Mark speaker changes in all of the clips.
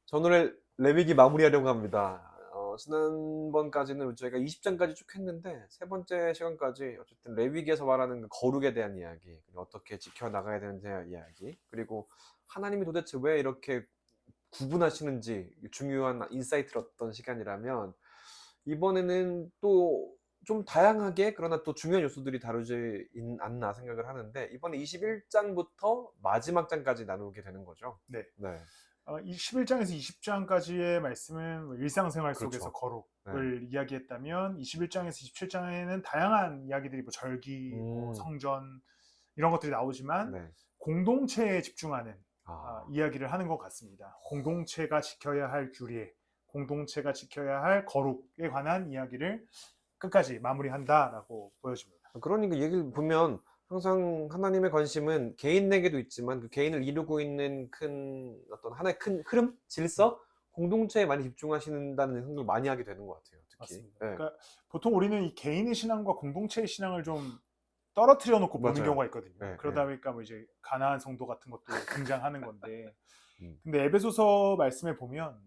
Speaker 1: 저 오늘 레위기 마무리하려고 합니다. 지난번까지는 저희가 20장까지 쭉 했는데 세 번째 시간까지 어쨌든 레위기에서 말하는 그 거룩에 대한 이야기, 그리고 어떻게 지켜나가야 되는지에 대한 이야기, 그리고 하나님이 도대체 왜 이렇게 구분하시는지 중요한 인사이트를 얻던 시간이라면, 이번에는 또 좀 다양하게 그러나 또 중요한 요소들이 다루지 않나 생각을 하는데, 이번에 21장부터 마지막 장까지 나누게 되는 거죠.
Speaker 2: 네.
Speaker 1: 네.
Speaker 2: 11장에서 20장까지의 말씀은 일상생활 속에서
Speaker 1: 그렇죠.
Speaker 2: 거룩을 이야기했다면 21장에서 27장에는 다양한 이야기들이 뭐 절기, 성전 이런 것들이 나오지만
Speaker 1: 네.
Speaker 2: 공동체에 집중하는
Speaker 1: 아.
Speaker 2: 이야기를 하는 것 같습니다. 공동체가 지켜야 할 규례, 공동체가 지켜야 할 거룩에 관한 이야기를 끝까지 마무리한다라고 보여집니다.
Speaker 1: 그러니까 얘기를 보면 항상 하나님의 관심은 개인에게도 있지만 그 개인을 이루고 있는 큰 어떤 하나의 큰 흐름, 질서, 공동체에 많이 집중하신다는 생각을 많이 하게 되는 것 같아요. 특히.
Speaker 2: 맞습니다.
Speaker 1: 네.
Speaker 2: 그러니까 보통 우리는 이 개인의 신앙과 공동체의 신앙을 좀 떨어뜨려 놓고 보는
Speaker 1: 맞아요.
Speaker 2: 경우가 있거든요.
Speaker 1: 네,
Speaker 2: 그러다
Speaker 1: 네.
Speaker 2: 보니까 뭐 이제 가나안 성도 같은 것도 등장하는 건데,
Speaker 1: 음.
Speaker 2: 근데 에베소서 말씀에 보면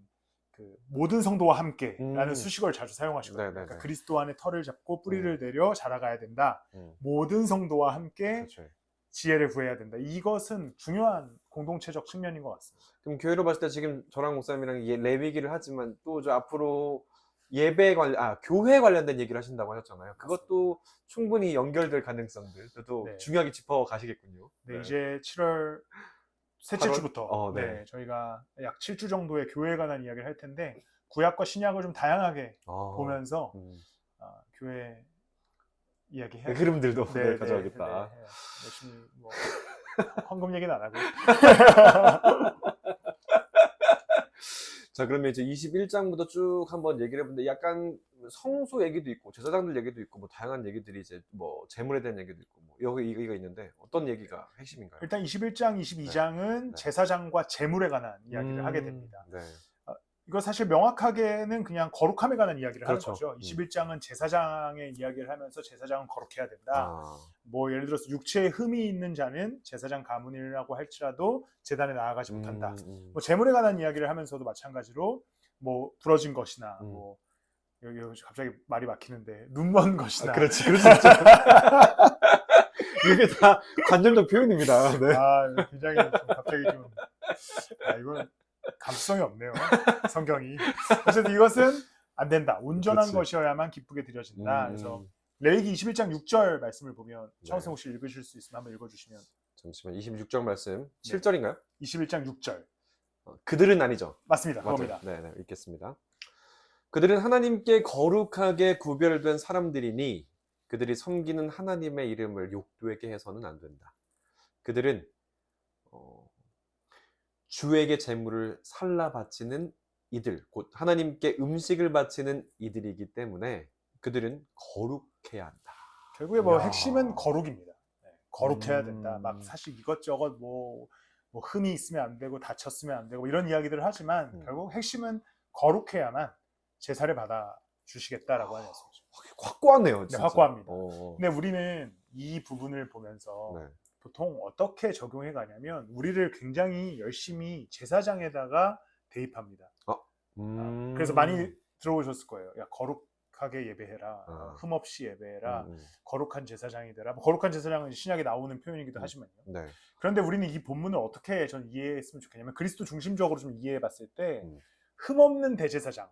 Speaker 2: 그 모든 성도와 함께라는
Speaker 1: 음.
Speaker 2: 수식어를 자주 사용하시거든요.
Speaker 1: 네, 네,
Speaker 2: 그러니까
Speaker 1: 네.
Speaker 2: 그리스도 안에 털을 잡고 뿌리를 내려 자라가야 된다. 모든 성도와 함께
Speaker 1: 그렇죠.
Speaker 2: 지혜를 구해야 된다. 이것은 중요한 공동체적 측면인 것 같습니다.
Speaker 1: 그럼 교회로 봤을 때 지금 저랑 목사님이랑 레위기를 하지만 또 저 앞으로 예배 교회 관련된 얘기를 하신다고 하셨잖아요. 그것도 충분히 연결될 가능성들도
Speaker 2: 네.
Speaker 1: 중요하게 짚어 가시겠군요.
Speaker 2: 네, 이제 7월 셋째
Speaker 1: 8월?
Speaker 2: 주부터
Speaker 1: 네.
Speaker 2: 저희가 약 7주 정도의 교회에 관한 이야기를 할 텐데, 구약과 신약을 좀 다양하게 보면서 교회 이야기해야죠.
Speaker 1: 흐름들도 가져오겠다.
Speaker 2: 열심히 뭐 헌금 얘기는 안 하고.
Speaker 1: 자, 그러면 이제 21장부터 쭉 한번 얘기를 해보는데, 약간 성소 얘기도 있고 제사장들 얘기도 있고 뭐 다양한 얘기들이 이제 뭐 재물에 대한 얘기도 있고 뭐 여기 얘기가 있는데, 어떤 얘기가 핵심인가요?
Speaker 2: 일단 21장, 22장은 제사장과 재물에 관한 이야기를 하게 됩니다.
Speaker 1: 네.
Speaker 2: 이거 사실 명확하게는 그냥 거룩함에 관한 이야기를
Speaker 1: 그렇죠.
Speaker 2: 하는 거죠. 21장은 제사장의 이야기를 하면서 제사장은 거룩해야 된다. 뭐 예를 들어서 육체에 흠이 있는 자는 제사장 가문이라고 할지라도 제단에 나아가지 못한다. 뭐 재물에 관한 이야기를 하면서도 마찬가지로 뭐 부러진 것이나 뭐 여기 갑자기 말이 막히는데 눈먼 것이나.
Speaker 1: 그렇지, 그럴 수 있죠. 이게 다 관념적 표현입니다. 네.
Speaker 2: 굉장히 좀 갑자기 좀 이건 감수성이 없네요. 성경이. 어쨌든 이것은 안 된다. 온전한
Speaker 1: 그렇지.
Speaker 2: 것이어야만 기쁘게 드려진다. 그래서 레위기 21장 6절 말씀을 보면 차우스 혹시 읽으실 수 있으면 한번 읽어주시면.
Speaker 1: 잠시만, 26절 말씀 7절인가요?
Speaker 2: 21장 6절.
Speaker 1: 그들은 아니죠.
Speaker 2: 맞습니다. 그겁니다.
Speaker 1: 네, 읽겠습니다. 그들은 하나님께 거룩하게 구별된 사람들이니 그들이 섬기는 하나님의 이름을 욕되게 해서는 안 된다. 그들은 주에게 제물을 살라 바치는 이들, 곧 하나님께 음식을 바치는 이들이기 때문에 그들은 거룩해야 한다.
Speaker 2: 결국에 뭐 핵심은 거룩입니다. 거룩해야 된다. 막 사실 이것저것 뭐 흠이 있으면 안 되고 다쳤으면 안 되고 이런 이야기들을 하지만 결국 핵심은 거룩해야만 제사를 받아 주시겠다라고 하는 말씀이죠.
Speaker 1: 확고하네요. 진짜.
Speaker 2: 네, 확고합니다. 근데 우리는 이 부분을 보면서 보통 어떻게 적용해 가냐면 우리를 굉장히 열심히 제사장에다가 대입합니다. 그래서 많이 들어보셨을 거예요. 야, 거룩하게 예배해라. 흠 없이 예배해라. 거룩한 제사장이 되라. 뭐 거룩한 제사장은 신약에 나오는 표현이기도 하지만요. 네. 그런데 우리는 이 본문을 어떻게 전 이해했으면 좋겠냐면 그리스도 중심적으로 좀 이해해 봤을 때 흠 없는 대제사장,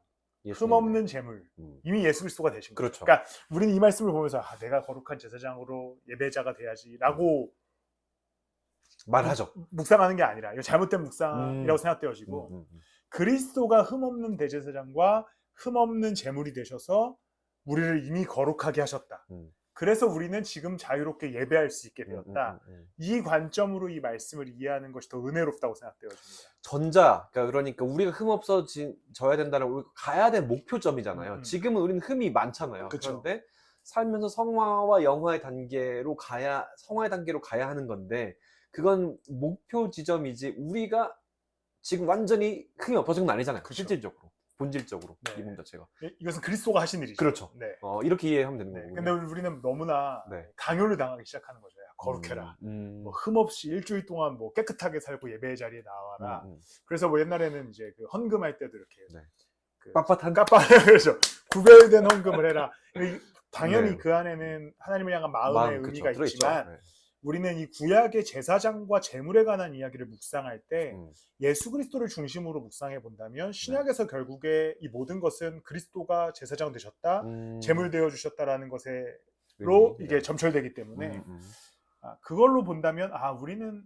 Speaker 2: 흠 없는 제물, 이미 예수 그리스도가 되신 거죠.
Speaker 1: 그렇죠.
Speaker 2: 그러니까 우리는 이 말씀을 보면서 내가 거룩한 제사장으로 예배자가 돼야지라고
Speaker 1: 말하죠.
Speaker 2: 묵상하는 게 아니라 이거 잘못된 묵상이라고 생각되어지고 그리스도가 흠없는 대제사장과 흠없는 제물이 되셔서 우리를 이미 거룩하게 하셨다. 그래서 우리는 지금 자유롭게 예배할 수 있게 되었다. 이 관점으로 이 말씀을 이해하는 것이 더 은혜롭다고 생각되어집니다.
Speaker 1: 그러니까 우리가 흠 없어져야 된다는 우리가 가야 될 목표점이잖아요. 지금은 우리는 흠이 많잖아요.
Speaker 2: 그쵸.
Speaker 1: 그런데 살면서 성화와 영화의 단계로 성화의 단계로 가야 하는 건데, 그건 목표 지점이지 우리가 지금 완전히 흠이 없어진 건 아니잖아요.
Speaker 2: 그쵸.
Speaker 1: 실질적으로, 본질적으로.
Speaker 2: 네.
Speaker 1: 이 부분 자체가.
Speaker 2: 이것은 그리스도가 하신 일이죠.
Speaker 1: 그렇죠.
Speaker 2: 네.
Speaker 1: 이렇게 이해하면 되는
Speaker 2: 네.
Speaker 1: 거군요.
Speaker 2: 근데 우리는 너무나 강요를 당하기 시작하는 거죠. 야, 거룩해라. 뭐 흠없이 일주일 동안 뭐 깨끗하게 살고 예배의 자리에 나와라. 그래서 뭐 옛날에는 이제 그 헌금할 때도 이렇게
Speaker 1: 네.
Speaker 2: 그
Speaker 1: 빳빳한
Speaker 2: 그렇죠. 구별된 헌금을 해라. 당연히
Speaker 1: 네.
Speaker 2: 그 안에는 하나님을 향한 마음의 의미가
Speaker 1: 그쵸,
Speaker 2: 있지만
Speaker 1: 네.
Speaker 2: 우리는 이 구약의 제사장과 제물에 관한 이야기를 묵상할 때 예수 그리스도를 중심으로 묵상해 본다면 신약에서 결국에 이 모든 것은 그리스도가 제사장 되셨다, 제물 되어 주셨다라는 것으로 이게 점철되기 때문에 그걸로 본다면 우리는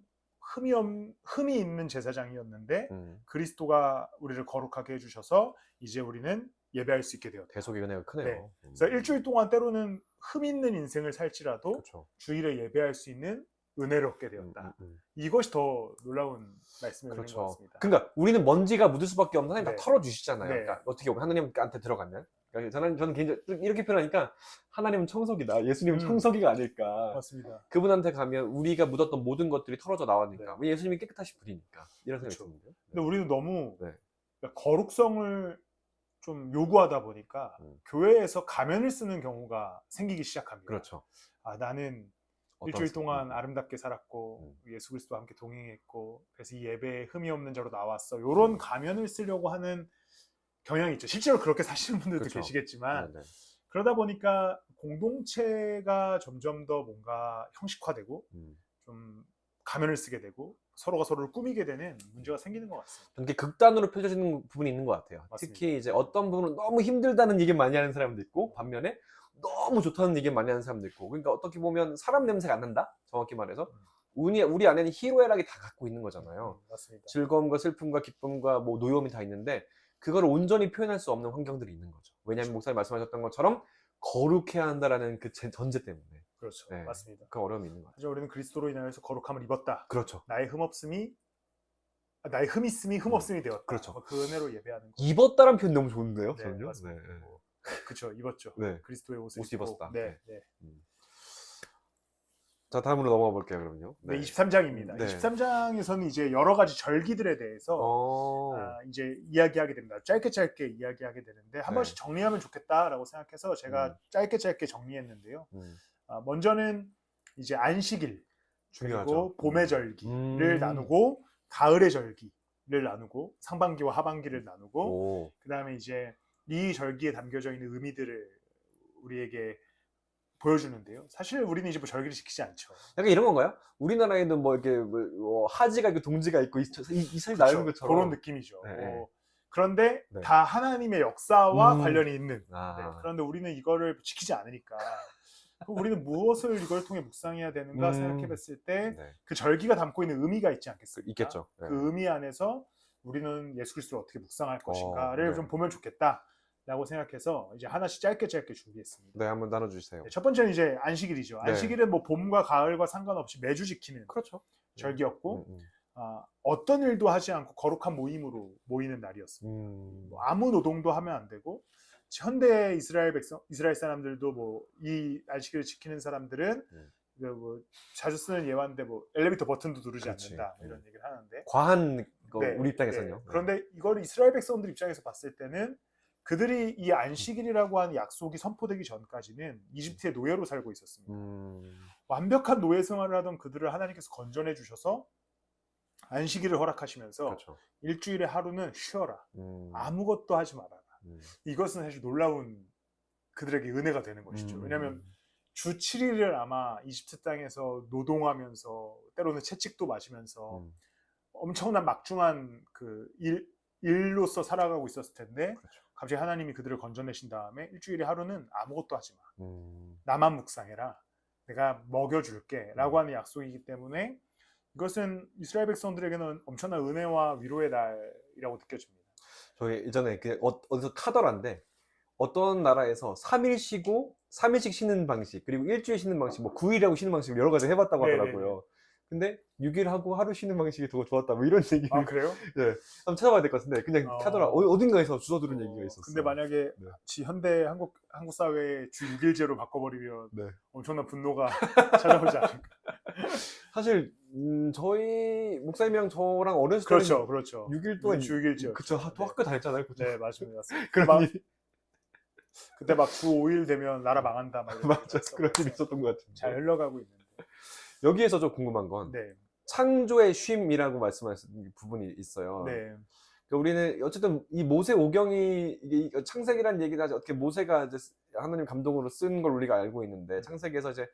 Speaker 2: 흠이 있는 제사장이었는데 그리스도가 우리를 거룩하게 해주셔서 이제 우리는 예배할 수 있게 되었다.
Speaker 1: 대속의 은혜가 크네요.
Speaker 2: 네. 그래서 일주일 동안 때로는 흠 있는 인생을 살지라도
Speaker 1: 그쵸.
Speaker 2: 주일에 예배할 수 있는 은혜를 얻게 되었다. 이것이 더 놀라운 말씀이 되는 것 같습니다.
Speaker 1: 그러니까 우리는 먼지가 묻을 수밖에 없는 하나님 다 털어주시잖아요.
Speaker 2: 네.
Speaker 1: 그러니까 어떻게 보면 하나님한테 들어가면. 그러니까 저는 개인적으로 이렇게 표현하니까 하나님은 청소기다. 예수님은 청소기가 아닐까.
Speaker 2: 맞습니다.
Speaker 1: 그분한테 가면 우리가 묻었던 모든 것들이 털어져 나오니까.
Speaker 2: 네.
Speaker 1: 예수님이 깨끗하신 분이니까. 이런 생각이
Speaker 2: 그렇죠.
Speaker 1: 드는데요.
Speaker 2: 근데 우리는 너무
Speaker 1: 네.
Speaker 2: 거룩성을 좀 요구하다 보니까 교회에서 가면을 쓰는 경우가 생기기 시작합니다.
Speaker 1: 그렇죠.
Speaker 2: 나는 일주일 동안 아름답게 살았고 예수 그리스도와 함께 동행했고 그래서 이 예배에 흠이 없는 자로 나왔어. 이런 가면을 쓰려고 하는 경향이 있죠. 실제로 그렇게 사시는 분들도
Speaker 1: 그렇죠.
Speaker 2: 계시겠지만
Speaker 1: 네네.
Speaker 2: 그러다 보니까 공동체가 점점 더 뭔가 형식화되고 좀 가면을 쓰게 되고 서로가 서로를 꾸미게 되는 문제가 생기는 것 같습니다.
Speaker 1: 이게 극단으로 펼쳐지는 부분이 있는 것 같아요.
Speaker 2: 맞습니다.
Speaker 1: 특히 이제 어떤 부분은 너무 힘들다는 얘기 많이 하는 사람도 있고 반면에 너무 좋다는 얘기 많이 하는 사람도 있고 그러니까 어떻게 보면 사람 냄새가 안 난다? 정확히 말해서 우리 안에는 희로애락이 다 갖고 있는 거잖아요.
Speaker 2: 맞습니다.
Speaker 1: 즐거움과 슬픔과 기쁨과 뭐 노여움이 다 있는데 그걸 온전히 표현할 수 없는 환경들이 있는 거죠. 왜냐하면 목사님 말씀하셨던 것처럼 거룩해야 한다라는 그 전제 때문에.
Speaker 2: 그렇죠.
Speaker 1: 네,
Speaker 2: 맞습니다.
Speaker 1: 그 어려움이 있는 것 같아요.
Speaker 2: 그래서 우리는 그리스도로 인하여서 거룩함을 입었다.
Speaker 1: 그렇죠.
Speaker 2: 나의 흠 있음이 흠 없음이 되었다.
Speaker 1: 그렇죠.
Speaker 2: 그 은혜로 예배하는 거.
Speaker 1: 입었다라는 표현 너무 좋은데요,
Speaker 2: 네,
Speaker 1: 저는요.
Speaker 2: 맞습니다.
Speaker 1: 네.
Speaker 2: 그렇죠. 입었죠.
Speaker 1: 네.
Speaker 2: 그리스도의 옷을
Speaker 1: 입었다.
Speaker 2: 네.
Speaker 1: 자, 다음으로 넘어가 볼게요, 그럼요.
Speaker 2: 네, 23장입니다.
Speaker 1: 네.
Speaker 2: 23장에서는 이제 여러 가지 절기들에 대해서 이제 이야기하게 됩니다. 짧게 이야기하게 되는데 한 번씩 정리하면 좋겠다라고 생각해서 제가 짧게 정리했는데요. 먼저는 이제 안식일,
Speaker 1: 중요하죠.
Speaker 2: 그리고 봄의 절기를 나누고 가을의 절기를 나누고 상반기와 하반기를 나누고 그 다음에 이제 이 절기에 담겨져 있는 의미들을 우리에게 보여주는데요. 사실 우리는 이제 뭐 절기를 지키지 않죠.
Speaker 1: 약간 이런 건가요? 우리나라에는 뭐 이렇게 뭐 하지가 있고 동지가 있고 이슬 나는 것처럼
Speaker 2: 그런 느낌이죠.
Speaker 1: 네.
Speaker 2: 그런데
Speaker 1: 네.
Speaker 2: 다 하나님의 역사와 관련이 있는.
Speaker 1: 아.
Speaker 2: 네. 그런데 우리는 이거를 지키지 않으니까 그럼 우리는 무엇을 이걸 통해 묵상해야 되는가 생각해봤을 때 그 절기가 담고 있는 의미가 있지 않겠습니까?
Speaker 1: 있겠죠. 네.
Speaker 2: 그 의미 안에서 우리는 예수 그리스도를 어떻게 묵상할 것인가를
Speaker 1: 네.
Speaker 2: 좀 보면 좋겠다라고 생각해서 이제 하나씩 짧게 준비했습니다.
Speaker 1: 네, 한번 나눠주세요.
Speaker 2: 네, 첫 번째는 이제 안식일이죠.
Speaker 1: 네.
Speaker 2: 안식일은 뭐 봄과 가을과 상관없이 매주 지키는
Speaker 1: 그렇죠.
Speaker 2: 절기였고 어떤 일도 하지 않고 거룩한 모임으로 모이는 날이었습니다. 뭐 아무 노동도 하면 안 되고 현대 이스라엘 사람들도 뭐 이 안식일을 지키는 사람들은 뭐 자주 쓰는 예화인데 뭐 엘리베이터 버튼도 누르지 않는다 뭐 이런 얘기를 하는데
Speaker 1: 과한 거
Speaker 2: 네,
Speaker 1: 우리 입장에서는요.
Speaker 2: 네. 그런데 이걸 이스라엘 백성들 입장에서 봤을 때는 그들이 이 안식일이라고 하는 약속이 선포되기 전까지는 이집트의 노예로 살고 있었습니다. 완벽한 노예 생활을 하던 그들을 하나님께서 건져내 주셔서 안식일을 허락하시면서
Speaker 1: 그렇죠.
Speaker 2: 일주일에 하루는 쉬어라. 아무것도 하지 말아라. 이것은 사실 놀라운 그들에게 은혜가 되는 것이죠. 왜냐하면 주 7일을 아마 이집트 땅에서 노동하면서 때로는 채찍도 마시면서 엄청난 막중한 그 일로서 살아가고 있었을 텐데
Speaker 1: 그렇죠.
Speaker 2: 갑자기 하나님이 그들을 건져내신 다음에 일주일에 하루는 아무것도 하지 마. 나만 묵상해라. 내가 먹여줄게 라고 하는 약속이기 때문에 이것은 이스라엘 백성들에게는 엄청난 은혜와 위로의 날이라고 느껴집니다.
Speaker 1: 저희 예전에 어디서 카더라인데 어떤 나라에서 3일 쉬고 3일씩 쉬는 방식 그리고 일주일 쉬는 방식 뭐 9일하고 쉬는 방식을 여러 가지 해봤다고 하더라고요. 근데 6일 하고 하루 쉬는 방식이 더 좋았다 뭐 이런 얘기.
Speaker 2: 아 그래요?
Speaker 1: 네, 한번 찾아봐야 될 것 같은데 그냥 카더라 어딘가에서 주워 들은 얘기가 있었어요.
Speaker 2: 근데 만약에 현대 한국 사회의 주 6일제로 바꿔버리면 엄청난 분노가 찾아오지 않을까. 사실
Speaker 1: 저희 목사님이랑 저랑 어렸을
Speaker 2: 때는
Speaker 1: 그렇죠. 6일 동안
Speaker 2: 주 6일제였죠.
Speaker 1: 그쵸. 또 학교 다녔잖아요. 그쵸?
Speaker 2: 네, 맞습니다.
Speaker 1: 그런 일이
Speaker 2: 그때 막 주 5일 되면 나라 망한다 막 이런
Speaker 1: 맞아. 그런 일이 있었던 것 같은데.
Speaker 2: 잘 흘러가고 있는데.
Speaker 1: 여기에서 좀 궁금한 건
Speaker 2: 네.
Speaker 1: 창조의 쉼이라고 말씀하신 부분이 있어요.
Speaker 2: 네.
Speaker 1: 그러니까 우리는 어쨌든 이 모세 오경이 이게 창세기라는 얘기가 어떻게 모세가 이제 하나님 감동으로 쓴 걸 우리가 알고 있는데 창세기에서 이제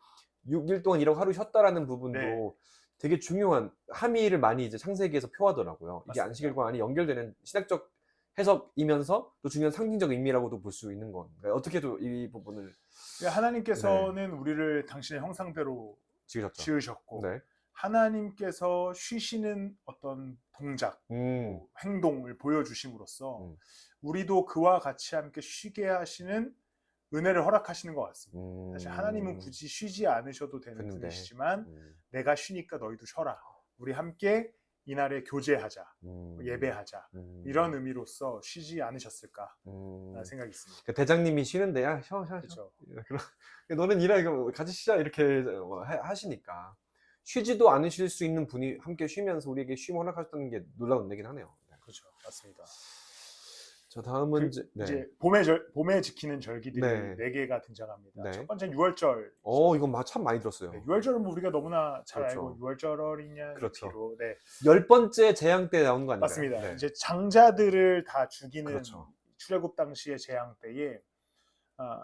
Speaker 1: 6일 동안 일하고 하루 쉬었다라는 부분도
Speaker 2: 네.
Speaker 1: 되게 중요한 함의를 많이 이제 창세기에서 표하더라고요. 이게
Speaker 2: 맞습니다.
Speaker 1: 안식일과 많이 연결되는 신학적 해석이면서 또 중요한 상징적 의미라고도 볼 수 있는 건데 어떻게도 이 부분을
Speaker 2: 하나님께서는 우리를 당신의 형상대로
Speaker 1: 지으셨죠.
Speaker 2: 지으셨고
Speaker 1: 네.
Speaker 2: 하나님께서 쉬시는 어떤 동작, 행동을 보여주심으로써 우리도 그와 같이 함께 쉬게 하시는 은혜를 허락하시는 것 같습니다. 사실 하나님은 굳이 쉬지 않으셔도 되는 분이시지만 내가 쉬니까 너희도 쉬어라. 우리 함께 이날에 교제하자, 예배하자. 이런 의미로서 쉬지 않으셨을까 생각이 있습니다.
Speaker 1: 그러니까 대장님이 쉬는데 야 쉬어.
Speaker 2: 그렇죠.
Speaker 1: 너는 일해 같이 쉬자 이렇게 하시니까 쉬지도 않으실 수 있는 분이 함께 쉬면서 우리에게 쉼 허락하셨다는 게 놀라운 얘기긴 하네요. 네.
Speaker 2: 그렇죠, 맞습니다.
Speaker 1: 자 다음은
Speaker 2: 이제 봄에 지키는 절기들이
Speaker 1: 네.
Speaker 2: 4개가 등장합니다.
Speaker 1: 네.
Speaker 2: 첫 번째는 유월절.
Speaker 1: 이건 참 많이 들었어요.
Speaker 2: 네, 유월절은 뭐 우리가 너무나 잘
Speaker 1: 그렇죠.
Speaker 2: 알고 유월절 어린양
Speaker 1: 그렇죠.
Speaker 2: 비로. 네.
Speaker 1: 10번째 재앙 때 나온 거 아닌가요?
Speaker 2: 맞습니다.
Speaker 1: 네.
Speaker 2: 이제 장자들을 다 죽이는
Speaker 1: 그렇죠.
Speaker 2: 출애굽 당시의 재앙 때에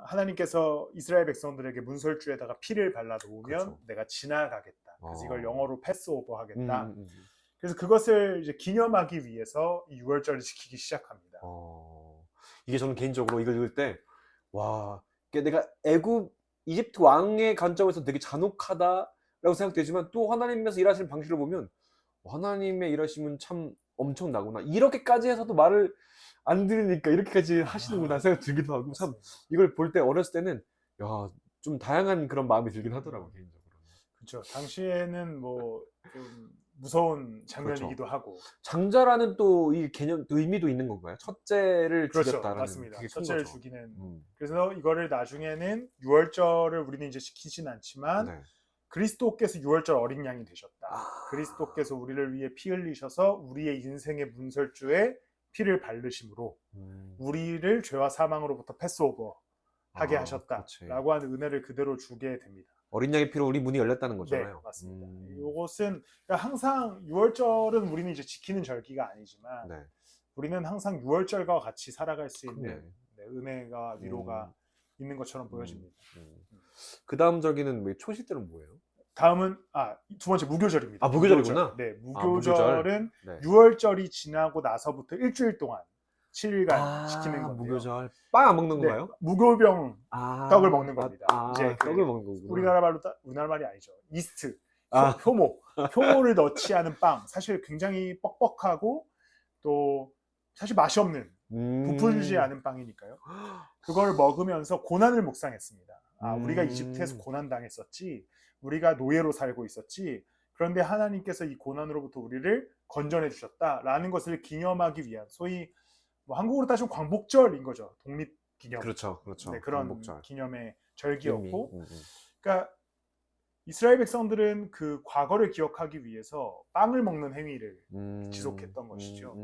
Speaker 2: 하나님께서 이스라엘 백성들에게 문설주에다가 피를 발라 놓으면
Speaker 1: 그렇죠.
Speaker 2: 내가 지나가겠다. 그래서 이걸 영어로 패스오버 하겠다. 그래서 그것을 이제 기념하기 위해서 이 유월절을 지키기 시작합니다.
Speaker 1: 이게 저는 개인적으로 이걸 읽을 때 와, 내가 이집트 왕의 관점에서 되게 잔혹하다라고 생각되지만 또 하나님께서 일하시는 방식을 보면 하나님의 일하심은 참 엄청나구나. 이렇게까지 해서도 말을 안 들으니까 이렇게까지 하시는구나 생각 들기도 하고 참 이걸 볼 때 어렸을 때는 야, 좀 다양한 그런 마음이 들긴 하더라고요, 개인적으로.
Speaker 2: 그렇죠. 당시에는 뭐 좀 무서운 장면이기도
Speaker 1: 그렇죠.
Speaker 2: 하고.
Speaker 1: 장자라는 또 이 개념, 또 의미도 있는 건가요? 첫째를
Speaker 2: 그렇죠.
Speaker 1: 죽였다라는.
Speaker 2: 맞습니다.
Speaker 1: 그게
Speaker 2: 첫째를
Speaker 1: 거죠.
Speaker 2: 죽이는. 그래서 이거를 나중에는 유월절을 우리는 이제 지키진 않지만
Speaker 1: 네.
Speaker 2: 그리스도께서 유월절 어린 양이 되셨다. 그리스도께서 우리를 위해 피 흘리셔서 우리의 인생의 문설주에 피를 바르심으로 우리를 죄와 사망으로부터 패스오버 하게 하셨다라고 하는 은혜를 그대로 주게 됩니다.
Speaker 1: 어린 양의 피로 우리 문이 열렸다는 거잖아요.
Speaker 2: 네, 맞습니다. 이것은 항상 유월절은 우리는 이제 지키는 절기가 아니지만
Speaker 1: 네.
Speaker 2: 우리는 항상 유월절과 같이 살아갈 수 있는 은혜가 위로가 있는 것처럼 보여집니다.
Speaker 1: 그 다음 절기는 뭐 초실 때는 뭐예요?
Speaker 2: 다음은 두 번째 무교절입니다.
Speaker 1: 무교절이구나.
Speaker 2: 네, 무교절은
Speaker 1: 네.
Speaker 2: 유월절이 지나고 나서부터 일주일 동안 7일간 지키는 건데요.
Speaker 1: 무교절. 빵 안 먹는 건가요?
Speaker 2: 무교병 떡을 먹는 겁니다. 이제
Speaker 1: 떡을 먹는 거구나.
Speaker 2: 우리나라 말이 아니죠. 이스트, 효모를 넣지 않은 빵. 사실 굉장히 뻑뻑하고 또 사실 맛이 없는 부풀지 않은 빵이니까요. 그걸 먹으면서 고난을 묵상했습니다. 우리가 이집트에서 고난 당했었지. 우리가 노예로 살고 있었지. 그런데 하나님께서 이 고난으로부터 우리를 건져내 주셨다라는 것을 기념하기 위한 소위 뭐 한국으로 따지면 광복절인 거죠. 독립기념.
Speaker 1: 그렇죠.
Speaker 2: 네, 그런
Speaker 1: 광복절.
Speaker 2: 기념의 절기였고, 그러니까 이스라엘 백성들은 그 과거를 기억하기 위해서 빵을 먹는 행위를 지속했던 것이죠.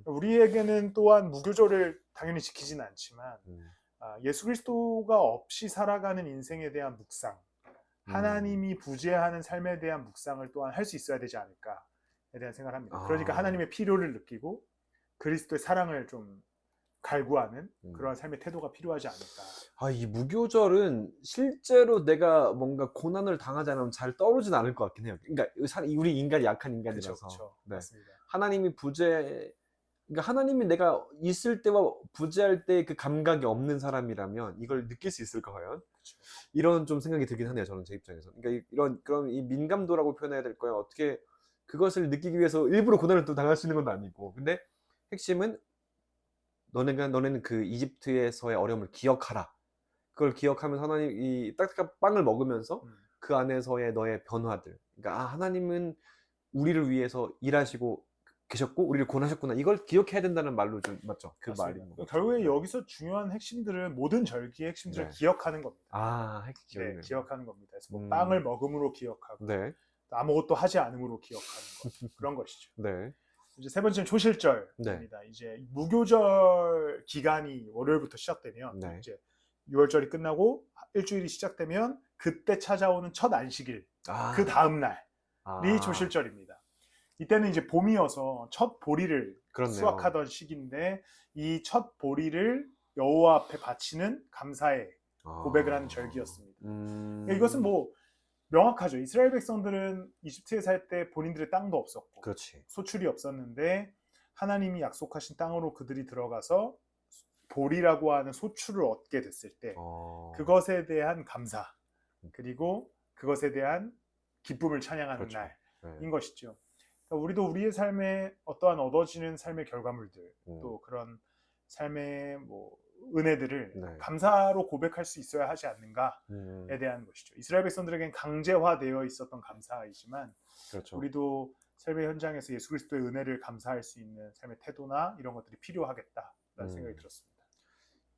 Speaker 2: 우리에게는 또한 무교절을 당연히 지키진 않지만 예수 그리스도가 없이 살아가는 인생에 대한 묵상, 하나님이 부재하는 삶에 대한 묵상을 또한 할 수 있어야 되지 않을까에 대한 생각을 합니다. 그러니까 하나님의 필요를 느끼고 그리스도의 사랑을 좀 갈구하는 그런 삶의 태도가 필요하지 않을까.
Speaker 1: 이 무교절은 실제로 내가 뭔가 고난을 당하지 않으면 잘 떠오르진 않을 것 같긴 해요. 그러니까 우리 인간이 약한 인간이라서.
Speaker 2: 그렇죠.
Speaker 1: 네.
Speaker 2: 맞습니다.
Speaker 1: 하나님이 그러니까 하나님이 내가 있을 때와 부재할 때 그 감각이 없는 사람이라면 이걸 느낄 수 있을까 과연?
Speaker 2: 그렇죠.
Speaker 1: 이런 좀 생각이 들긴 하네요. 저는 제 입장에서. 그러니까 그런 이 민감도라고 표현해야 될까요? 어떻게 그것을 느끼기 위해서 일부러 고난을 또 당할 수 있는 건 아니고. 근데 핵심은 너네는 그 이집트에서의 어려움을 기억하라. 그걸 기억하면서 하나님 이 딱딱한 빵을 먹으면서 그 안에서의 너의 변화들. 그러니까 하나님은 우리를 위해서 일하시고 계셨고 우리를 구원하셨구나. 이걸 기억해야 된다는 말로 좀 맞죠? 그 말이.
Speaker 2: 결국에 여기서 중요한 핵심들은 모든 절기의 핵심들을 기억하는 겁니다.
Speaker 1: 핵심.
Speaker 2: 기억하는 겁니다. 그래서 뭐 빵을 먹음으로 기억하고 아무것도 하지 않음으로 기억하는 것 그런 것이죠.
Speaker 1: 네.
Speaker 2: 이제 세 번째는 초실절입니다. 이제 무교절 기간이 월요일부터 시작되면 이제 6월절이 끝나고 일주일이 시작되면 그때 찾아오는 첫 안식일 그 다음 날이
Speaker 1: 아.
Speaker 2: 조실절입니다. 이때는 이제 봄이어서 첫 보리를
Speaker 1: 그렇네요.
Speaker 2: 수확하던 시기인데 이 첫 보리를 여호와 앞에 바치는 감사의 고백을 하는 절기였습니다. 이것은 뭐 명확하죠. 이스라엘 백성들은 이집트에 살 때 본인들의 땅도 없었고
Speaker 1: 그렇지.
Speaker 2: 소출이 없었는데 하나님이 약속하신 땅으로 그들이 들어가서 보리라고 하는 소출을 얻게 됐을 때 그것에 대한 감사 그리고 그것에 대한 기쁨을 찬양하는
Speaker 1: 그렇죠.
Speaker 2: 날인
Speaker 1: 네.
Speaker 2: 것이죠. 그러니까 우리도 우리의 삶에 어떠한 얻어지는 삶의 결과물들 또 그런 삶의 뭐 은혜들을
Speaker 1: 네.
Speaker 2: 감사로 고백할 수 있어야 하지 않는가에 대한 것이죠. 이스라엘 백성들에겐 강제화되어 있었던 감사이지만
Speaker 1: 그렇죠.
Speaker 2: 우리도 삶의 현장에서 예수 그리스도의 은혜를 감사할 수 있는 삶의 태도나 이런 것들이 필요하겠다라는 생각이 들었습니다.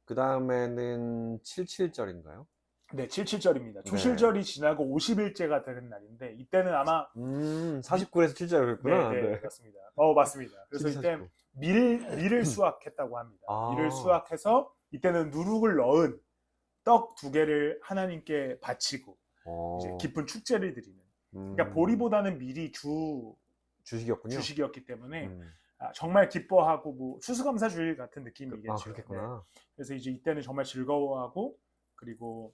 Speaker 1: 그 다음에는 77절인가요?
Speaker 2: 네, 77절입니다. 조실절이 지나고 50일째가 되는 날인데 이때는 아마
Speaker 1: 49에서 7절이었구나.
Speaker 2: 네, 맞습니다. 맞습니다. 그래서
Speaker 1: 7,
Speaker 2: 이때
Speaker 1: 49.
Speaker 2: 밀을 수확했다고 합니다. 밀을 수확해서 이때는 누룩을 넣은 떡 2개를 하나님께 바치고 이제 깊은 축제를 드리는. 그러니까 보리보다는 밀이 주식이었기 때문에 정말 기뻐하고 뭐 추수감사주일 같은 느낌이겠죠.
Speaker 1: 그렇겠구나.
Speaker 2: 네. 그래서 이제 이때는 정말 즐거워하고 그리고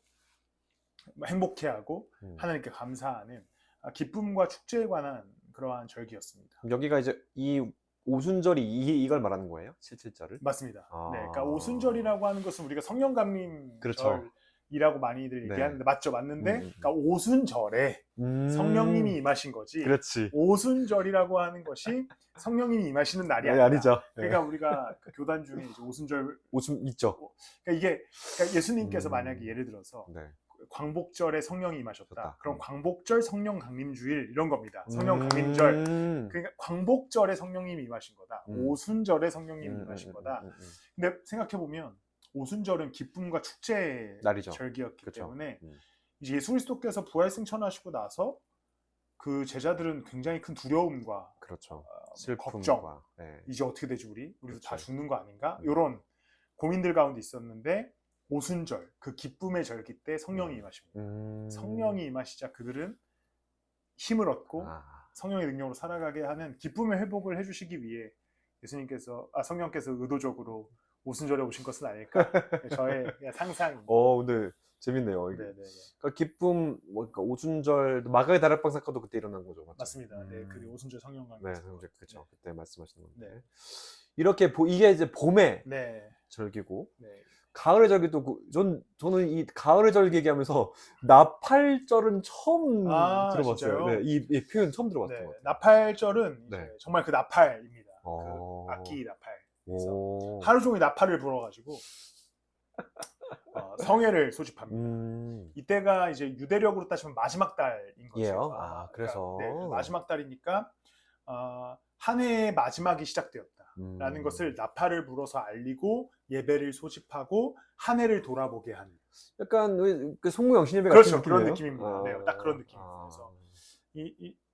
Speaker 2: 행복해하고 하나님께 감사하는 기쁨과 축제에 관한 그러한 절기였습니다.
Speaker 1: 여기가 이제 이 오순절이 이걸 말하는 거예요? 77절을?
Speaker 2: 맞습니다. 네, 그러니까 오순절이라고 하는 것은 우리가 성령감림절이라고
Speaker 1: 그렇죠.
Speaker 2: 많이들
Speaker 1: 네.
Speaker 2: 얘기하는데 맞죠? 맞는데 그러니까 오순절에 성령님이 임하신 거지.
Speaker 1: 그렇지.
Speaker 2: 오순절이라고 하는 것이 성령님이 임하시는 날이
Speaker 1: 아니죠.
Speaker 2: 그러니까 우리가 그 교단 중에 이제
Speaker 1: 오순 있죠.
Speaker 2: 그러니까 예수님께서 만약에 예를 들어서
Speaker 1: 네.
Speaker 2: 광복절에 성령이 임하셨다.
Speaker 1: 좋다.
Speaker 2: 그럼 광복절 성령 강림주일 이런 겁니다. 성령 강림절. 그러니까 광복절에 성령님이 임하신 거다. 오순절에 성령님이 임하신 거다. 근데 생각해 보면 오순절은 기쁨과 축제의
Speaker 1: 날이죠.
Speaker 2: 절기였기
Speaker 1: 그쵸.
Speaker 2: 때문에 이제 예수 그리스도께서 부활 승천하시고 나서 그 제자들은 굉장히 큰 두려움과
Speaker 1: 그렇죠. 슬픔과
Speaker 2: 걱정.
Speaker 1: 네.
Speaker 2: 이제 어떻게 되지 우리도
Speaker 1: 그렇죠.
Speaker 2: 다 죽는 거 아닌가? 이런 고민들 가운데 있었는데 오순절 그 기쁨의 절기 때 성령이 임하십니다. 성령이 임하시자 그들은 힘을 얻고 성령의 능력으로 살아가게 하는 기쁨의 회복을 해주시기 위해 성령께서 의도적으로 오순절에 오신 것은 아닐까? 저의 상상입니다.
Speaker 1: 근데 재밌네요.
Speaker 2: 네네.
Speaker 1: 그러니까 기쁨, 그러니까 오순절 마가의 다락방 사건도 그때 일어난 거죠, 맞죠?
Speaker 2: 맞습니다. 네, 그게 오순절 성령강림.
Speaker 1: 네, 그렇죠. 그때 말씀하시는 건데.
Speaker 2: 네.
Speaker 1: 이렇게 이게 이제 봄의
Speaker 2: 네.
Speaker 1: 절기고,
Speaker 2: 네.
Speaker 1: 가을의 절기도 저는 이 가을의 절기 얘기하면서 나팔절은 처음 들어봤어요.
Speaker 2: 진짜요?
Speaker 1: 네, 이 표현 처음 들어봤던 것 같아요.
Speaker 2: 나팔절은 이제 정말 그 나팔입니다. 그 악기 나팔. 하루 종일 나팔을 불어가지고 성회를 소집합니다. 이때가 이제 유대력으로 따지면 마지막 달인 거죠.
Speaker 1: 그래서
Speaker 2: 그러니까, 마지막 달이니까 한 해의 마지막이 시작되었다라는 것을 나팔을 불어서 알리고 예배를 소집하고 한 해를 돌아보게 하는.
Speaker 1: 약간 그 송무영신예배
Speaker 2: 그렇죠.
Speaker 1: 같은
Speaker 2: 그런
Speaker 1: 느낌이에요?
Speaker 2: 느낌입니다. 네, 딱 그런 느낌입니다. 그래서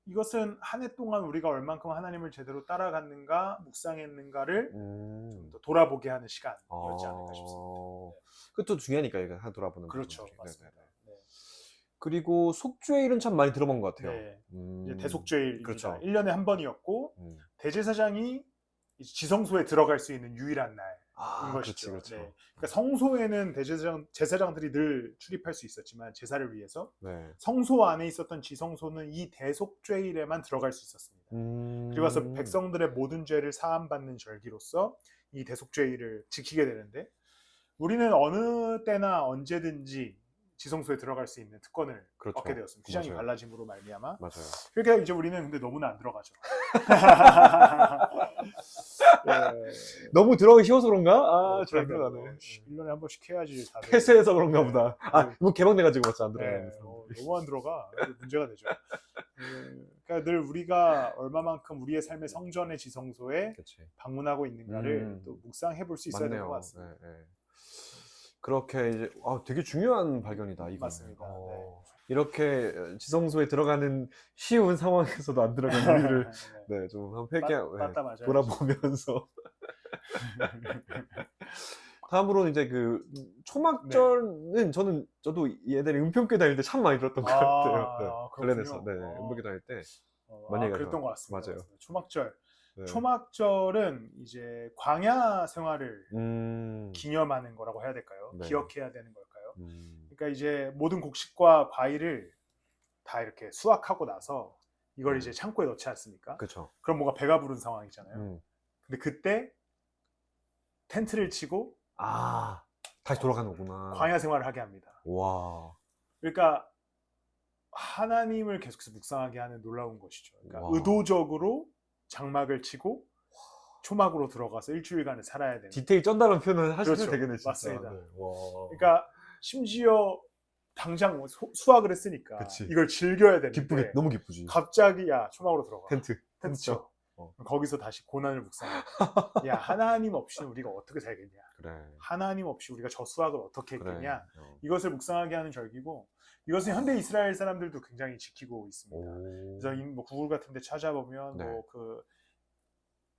Speaker 2: 이것은 한 해 동안 우리가 얼만큼 하나님을 제대로 따라갔는가 묵상했는가를 좀 더 돌아보게 하는 시간이었지 않을까 싶습니다.
Speaker 1: 그것도 중요하니까 이거 하나 돌아보는
Speaker 2: 그렇죠.
Speaker 1: 부분이.
Speaker 2: 맞습니다. 네.
Speaker 1: 그리고 속죄일은 참 많이 들어본 것 같아요.
Speaker 2: 네. 이제 대속죄일입니다.
Speaker 1: 그렇죠.
Speaker 2: 1년에 한 번이었고 대제사장이 지성소에 들어갈 수 있는 유일한 날인 것이죠.
Speaker 1: 그렇죠.
Speaker 2: 네. 그러니까 성소에는 제사장들이 늘 출입할 수 있었지만 제사를 위해서 성소 안에 있었던 지성소는 이 대속죄일에만 들어갈 수 있었습니다. 그리고 와서 백성들의 모든 죄를 사함받는 절기로서 이 대속죄일을 지키게 되는데 우리는 어느 때나 언제든지 지성소에 들어갈 수 있는 특권을 얻게 되었습니다. 휘장이 갈라짐으로 말미암아. 그러니까 이제 우리는 근데 너무나 안 들어가죠.
Speaker 1: 너무 들어가기 쉬워서 그런가? 잘 안 들어가네.
Speaker 2: 1년에 한 번씩 해야지. 다들.
Speaker 1: 폐쇄해서 그런가 보다. 뭐 개방돼가지고 맞지 안 들어가요.
Speaker 2: 너무 안 들어가. 문제가 되죠. 그러니까 늘 우리가 얼마만큼 우리의 삶의 성전의 지성소에 방문하고 있는가를 또 묵상해 볼 수 있어야 될 것 같습니다.
Speaker 1: 그렇게 이제 되게 중요한 발견이다. 이거
Speaker 2: 맞습니다.
Speaker 1: 이렇게 지성소에 들어가는 쉬운 상황에서도 안 들어가는 우리를 좀 한번 돌아보면서 다음으로는 이제 그 초막절은 저도 예전에 은평교회 다닐 때 참 많이 들었던 것 같아요. 네. 관련해서 네, 은평교회 다닐 때 많이
Speaker 2: 그랬던 것
Speaker 1: 가서
Speaker 2: 같습니다.
Speaker 1: 맞아요.
Speaker 2: 초막절.
Speaker 1: 네.
Speaker 2: 초막절은 이제 광야 생활을
Speaker 1: 음,
Speaker 2: 기념하는 거라고 해야 될까요?
Speaker 1: 네.
Speaker 2: 기억해야 되는 걸까요? 그러니까 이제 모든 곡식과 과일을 다 이렇게 수확하고 나서 이걸 이제 창고에 넣지 않습니까?
Speaker 1: 그렇죠.
Speaker 2: 그럼 뭔가 배가 부른 상황이잖아요. 근데 그때 텐트를 치고
Speaker 1: 다시 돌아가는 거구나.
Speaker 2: 광야 생활을 하게 합니다.
Speaker 1: 와.
Speaker 2: 그러니까 하나님을 계속해서 묵상하게 하는 놀라운 것이죠. 그러니까
Speaker 1: 와.
Speaker 2: 의도적으로 장막을 치고 초막으로 들어가서 일주일간을 살아야 되는.
Speaker 1: 디테일 쩐다는 표현을 하시면
Speaker 2: 그렇죠.
Speaker 1: 되겠네 진짜.
Speaker 2: 맞습니다.
Speaker 1: 네. 와.
Speaker 2: 그러니까 심지어 당장 수학을 했으니까
Speaker 1: 그치.
Speaker 2: 이걸 즐겨야 되는데
Speaker 1: 기쁘게 너무 기쁘지.
Speaker 2: 갑자기 야 초막으로 들어가.
Speaker 1: 텐트
Speaker 2: 쳐.
Speaker 1: 어.
Speaker 2: 거기서 다시 고난을 묵상해. 야 하나님 없이는 우리가 어떻게 살겠냐.
Speaker 1: 그래.
Speaker 2: 하나님 없이 우리가 저 수학을 어떻게
Speaker 1: 그래.
Speaker 2: 했겠냐. 이것을 묵상하게 하는 절기고 이것은 현대 이스라엘 사람들도 굉장히 지키고 있습니다. 그래서 뭐 구글 같은 데 찾아보면
Speaker 1: 네.
Speaker 2: 뭐 그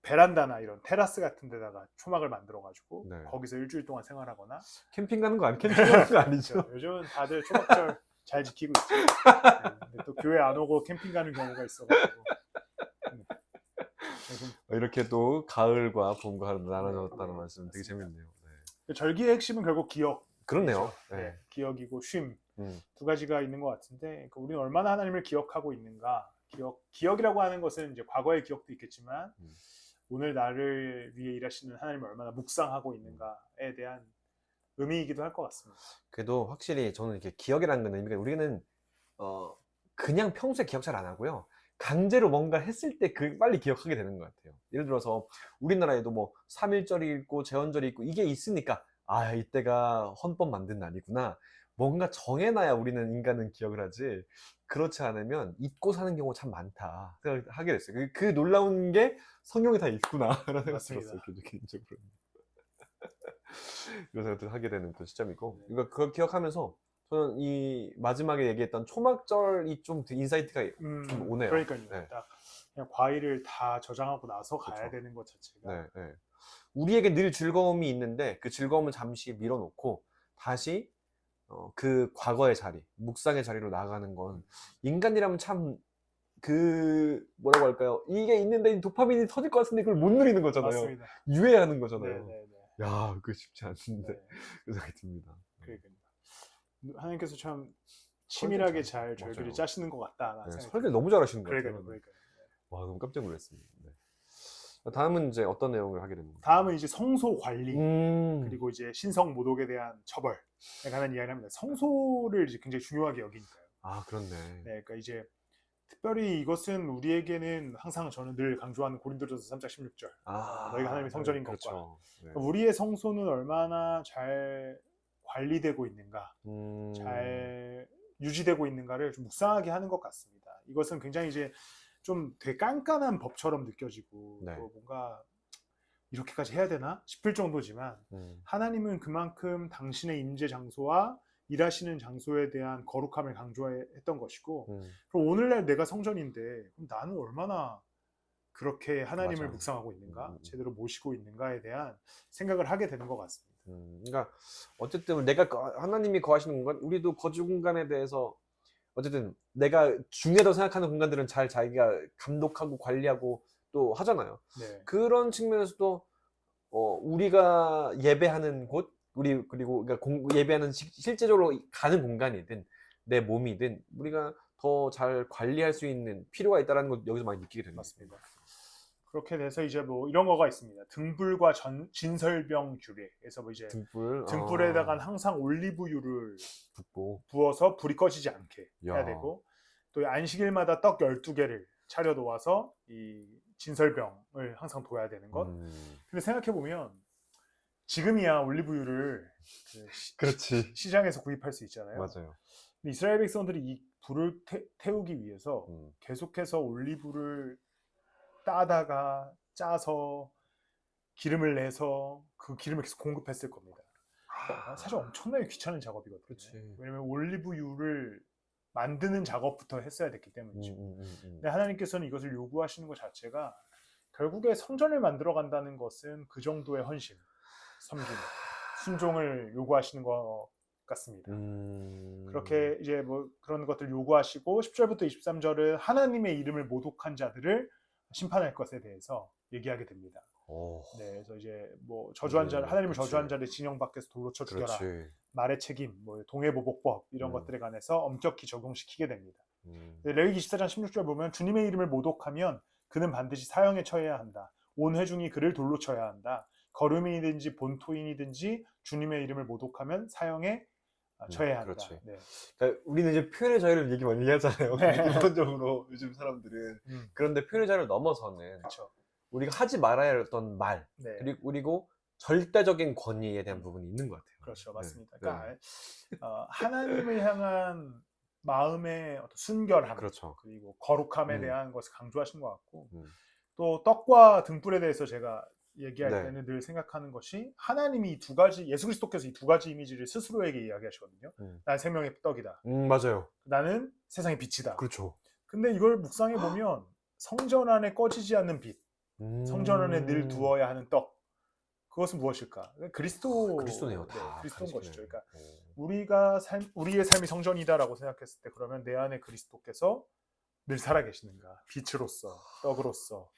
Speaker 2: 베란다나 이런 테라스 같은 데다가 초막을 만들어 가지고
Speaker 1: 네.
Speaker 2: 거기서 일주일 동안 생활하거나
Speaker 1: 캠핑 가는 거 캠핑 가는 거 아니죠?
Speaker 2: 요즘은 다들 초막절 잘 지키고 있죠. 네, 근데 또 교회 안 오고 캠핑 가는 경우가 있어가지고
Speaker 1: 이렇게 또 가을과 봄과 나눠졌다는 말씀 되게
Speaker 2: 맞습니다.
Speaker 1: 재밌네요. 네.
Speaker 2: 절기의 핵심은 결국 기억.
Speaker 1: 그렇네요.
Speaker 2: 네, 기억이고 쉼.
Speaker 1: 음.
Speaker 2: 두 가지가 있는 것 같은데 그러니까 우리는 얼마나 하나님을 기억하고 있는가. 기억이라고 하는 것은 이제 과거의 기억도 있겠지만 오늘 나를 위해 일하시는 하나님을 얼마나 묵상하고 있는가에 대한 의미이기도 할 것 같습니다.
Speaker 1: 그래도 확실히 저는 이렇게 기억이라는 건 의미가 우리는 그냥 평소에 기억 잘 안 하고요. 강제로 뭔가 했을 때 빨리 기억하게 되는 것 같아요. 예를 들어서 우리나라에도 뭐 3.1절이 있고 제헌절이 있고 이게 있으니까 이때가 헌법 만든 날이구나. 뭔가 정해놔야 우리는 인간은 기억을 하지. 그렇지 않으면 잊고 사는 경우가 참 많다 생각하게 됐어요. 그 놀라운 게 성경에 다 있구나라는 생각이 들었어요. 개인적으로. 이런 생각을 하게 되는 또 시점이고 그러니까 그걸 기억하면서 저는 이 마지막에 얘기했던 초막절이 좀 인사이트가 좀 오네요.
Speaker 2: 그러니까요.
Speaker 1: 네.
Speaker 2: 딱 그냥 과일을 다 저장하고 나서 가야
Speaker 1: 그렇죠.
Speaker 2: 되는 것 자체가
Speaker 1: 네. 우리에게 늘 즐거움이 있는데 그 즐거움을 잠시 밀어놓고 다시 그 과거의 자리, 묵상의 자리로 나아가는 건 인간이라면 참 뭐라고 할까요? 이게 있는데 도파민이 터질 것 같은데 그걸 못 누리는 거잖아요.
Speaker 2: 맞습니다.
Speaker 1: 유예하는 거잖아요.
Speaker 2: 네.
Speaker 1: 야, 그거 쉽지 않은데
Speaker 2: 네.
Speaker 1: 그 생각이 듭니다.
Speaker 2: 그러니까요. 하나님께서 참 치밀하게 잘
Speaker 1: 맞아요.
Speaker 2: 절기를 짜시는 것 같다.
Speaker 1: 네, 설계 너무 잘하시는 것
Speaker 2: 그러니까요.
Speaker 1: 같아요. 와, 너무 깜짝 놀랐습니다. 네. 다음은 이제 어떤 내용을 하게 됩니까?
Speaker 2: 다음은 이제 성소 관리 그리고 이제 신성 모독에 대한 처벌에 관한 이야기를 합니다. 성소를 이제 굉장히 중요하게 여기니까요.
Speaker 1: 그렇네.
Speaker 2: 네, 그러니까 이제 특별히 이것은 우리에게는 항상 저는 늘 강조하는 고린도전서 3장 16절 너희가 하나님의 성전인
Speaker 1: 그렇죠.
Speaker 2: 것과
Speaker 1: 네.
Speaker 2: 우리의 성소는 얼마나 잘 관리되고 있는가 잘 유지되고 있는가를 좀 묵상하게 하는 것 같습니다. 이것은 굉장히 이제 좀 되게 깐깐한 법처럼 느껴지고
Speaker 1: 네.
Speaker 2: 또 뭔가 이렇게까지 해야 되나 싶을 정도지만 하나님은 그만큼 당신의 임재 장소와 일하시는 장소에 대한 거룩함을 강조했던 것이고 그럼 오늘날 내가 성전인데 그럼 나는 얼마나 그렇게 하나님을 묵상하고 있는가 제대로 모시고 있는가에 대한 생각을 하게 되는 것 같습니다.
Speaker 1: 그러니까 어쨌든 하나님이 거하시는 공간 우리도 거주 공간에 대해서 어쨌든 내가 중요하다고 생각하는 공간들은 잘 자기가 감독하고 관리하고 또 하잖아요.
Speaker 2: 네.
Speaker 1: 그런 측면에서도 우리가 예배하는 곳 그리고 그러니까 예배하는 실제적으로 가는 공간이든 내 몸이든 우리가 더 잘 관리할 수 있는 필요가 있다는 걸 여기서 많이 느끼게 됩니다.
Speaker 2: 맞습니다. 그렇게 돼서 이제 뭐 이런 거가 있습니다. 등불과 진설병 규례에서 뭐 이제 등불에다가 항상 올리브유를 부어서 불이 꺼지지 않게 해야 되고 또 안식일마다 떡 12개를 차려 놓아서 이 진설병을 항상 둬야 되는 것. 근데 생각해 보면 지금이야 올리브유를
Speaker 1: 그렇지.
Speaker 2: 시장에서 구입할 수 있잖아요.
Speaker 1: 맞아요.
Speaker 2: 근데 이스라엘 백성들이 이 불을 태우기 위해서 계속해서 올리브를 따다가 짜서 기름을 내서 그 기름을 계속 공급했을 겁니다. 사실 엄청나게 귀찮은 작업이거든요.
Speaker 1: 그치.
Speaker 2: 왜냐면 올리브유를 만드는 작업부터 했어야 됐기 때문이죠. 근데 하나님께서는 이것을 요구하시는 것 자체가 결국에 성전을 만들어 간다는 것은 그 정도의 헌신, 섬김, 순종을 요구하시는 것 같습니다. 그렇게 이제 뭐 그런 것들 요구하시고 10절부터 23절은 하나님의 이름을 모독한 자들을 심판할 것에 대해서 얘기하게 됩니다. 네, 그래서 이제 뭐 저주한 자, 하나님을 저주한 자를 진영 밖에서 돌로 쳐 죽여라. 말의 책임, 뭐 동해보복법 이런 것들에 관해서 엄격히 적용시키게 됩니다. 레위기 24장 16절 보면 주님의 이름을 모독하면 그는 반드시 사형에 처해야 한다. 온 회중이 그를 돌로 쳐야 한다. 거류민이든지 본토인이든지 주님의 이름을 모독하면 사형에 처해야 한다.
Speaker 1: 그렇지.
Speaker 2: 네.
Speaker 1: 그러니까 우리는 이제 표현의 자유를 얘기 많이 하잖아요.
Speaker 2: 네.
Speaker 1: 기본적으로 요즘 사람들은. 그런데 표현의 자유를 넘어서는
Speaker 2: 그렇죠.
Speaker 1: 우리가 하지 말아야 했던 말,
Speaker 2: 네.
Speaker 1: 그리고 절대적인 권위에 대한 부분이 있는 것 같아요.
Speaker 2: 그렇죠, 맞습니다. 그러니까 하나님을 향한 마음의 어떤 순결함,
Speaker 1: 그렇죠.
Speaker 2: 그리고 거룩함에 대한 것을 강조하신 것 같고, 또 떡과 등불에 대해서 제가 얘기할
Speaker 1: 네.
Speaker 2: 때는 늘 생각하는 것이 하나님이 이 두 가지, 예수 그리스도께서 이 두 가지 이미지를 스스로에게 이야기하시거든요. 난 생명의 떡이다.
Speaker 1: 맞아요.
Speaker 2: 나는 세상의 빛이다.
Speaker 1: 그렇죠.
Speaker 2: 근데 이걸 묵상해 보면 성전 안에 꺼지지 않는 빛, 성전 안에 늘 두어야 하는 떡, 그것은 무엇일까?
Speaker 1: 그리스도네요.
Speaker 2: 네,
Speaker 1: 다
Speaker 2: 그리스도인 것이죠. 그러니까
Speaker 1: 오.
Speaker 2: 우리의 삶이 성전이다라고 생각했을 때 그러면 내 안에 그리스도께서 늘 살아계시는가, 빛으로서, 떡으로서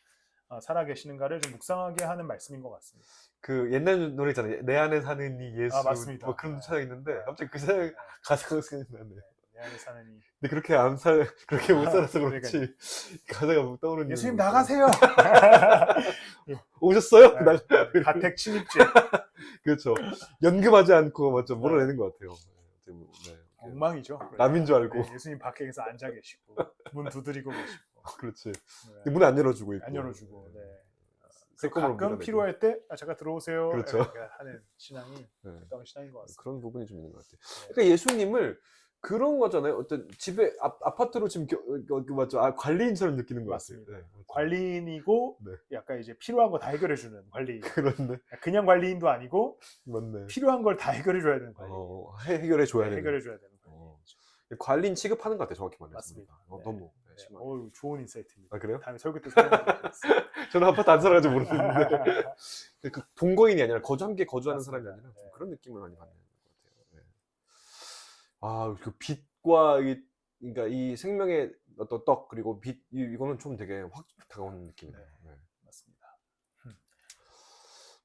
Speaker 2: 살아계시는가를 좀 묵상하게 하는 말씀인 것 같습니다.
Speaker 1: 그 옛날 노래 있잖아요. 내 안에 사는 이 예수.
Speaker 2: 맞습니다.
Speaker 1: 뭐 그런 차가 있는데 갑자기 그 생각, 가사가 생각나네.
Speaker 2: 내 안에 사는 이.
Speaker 1: 근데 그렇게 못 살아서 그렇지. 가사가 뭐 떠오르는.
Speaker 2: 예수님 나가세요.
Speaker 1: 오셨어요?
Speaker 2: 네, 가택 침입죄.
Speaker 1: 그렇죠. 연금하지 않고 맞죠. 몰아내는 것 같아요. 네.
Speaker 2: 엉망이죠.
Speaker 1: 남인 줄 알고.
Speaker 2: 네, 예수님 밖에서 앉아 계시고 문 두드리고 계시고.
Speaker 1: 그렇지.
Speaker 2: 네.
Speaker 1: 문 안 열어주고 있고.
Speaker 2: 안 열어주고. 네.
Speaker 1: 가끔
Speaker 2: 가끔 필요할 때 잠깐 들어오세요.
Speaker 1: 그렇죠.
Speaker 2: 이렇게 하는 신앙이 가까운 신앙인 것 같습니다.
Speaker 1: 그런 부분이 좀 있는 것 같아요. 그러니까 예수님을 그런 거잖아요. 어떤 집에 아파트로 지금 맞죠? 관리인처럼 느끼는 것
Speaker 2: 맞습니다.
Speaker 1: 같아요. 네,
Speaker 2: 관리인이고 약간 이제 필요한 거 다 해결해 주는 관리인.
Speaker 1: 그렇네.
Speaker 2: 그냥 관리인도 아니고
Speaker 1: 맞네.
Speaker 2: 필요한 걸 다 해결해 줘야 되는 관리인.
Speaker 1: 해결해 줘야 되는.
Speaker 2: 해결해 줘야 되는 관리인이죠.
Speaker 1: 관리인 취급하는 것 같아요. 정확히 말해서.
Speaker 2: 맞습니다.
Speaker 1: 너무.
Speaker 2: 좋은 인사이트입니다.
Speaker 1: 그래요?
Speaker 2: 다음에 설교 때 설명드리겠습니다.
Speaker 1: 저는 아파트 안 살아가지고 모르겠는데 그 동거인이 아니라 함께 거주하는
Speaker 2: 맞습니다.
Speaker 1: 사람이 아니라 좀 그런 느낌을 많이 받는 것 같아요. 그 빛과 그러니까 이 생명의 어떤 떡 그리고 빛 이거는 좀 되게 확 다가오는 느낌이에요.
Speaker 2: 맞습니다.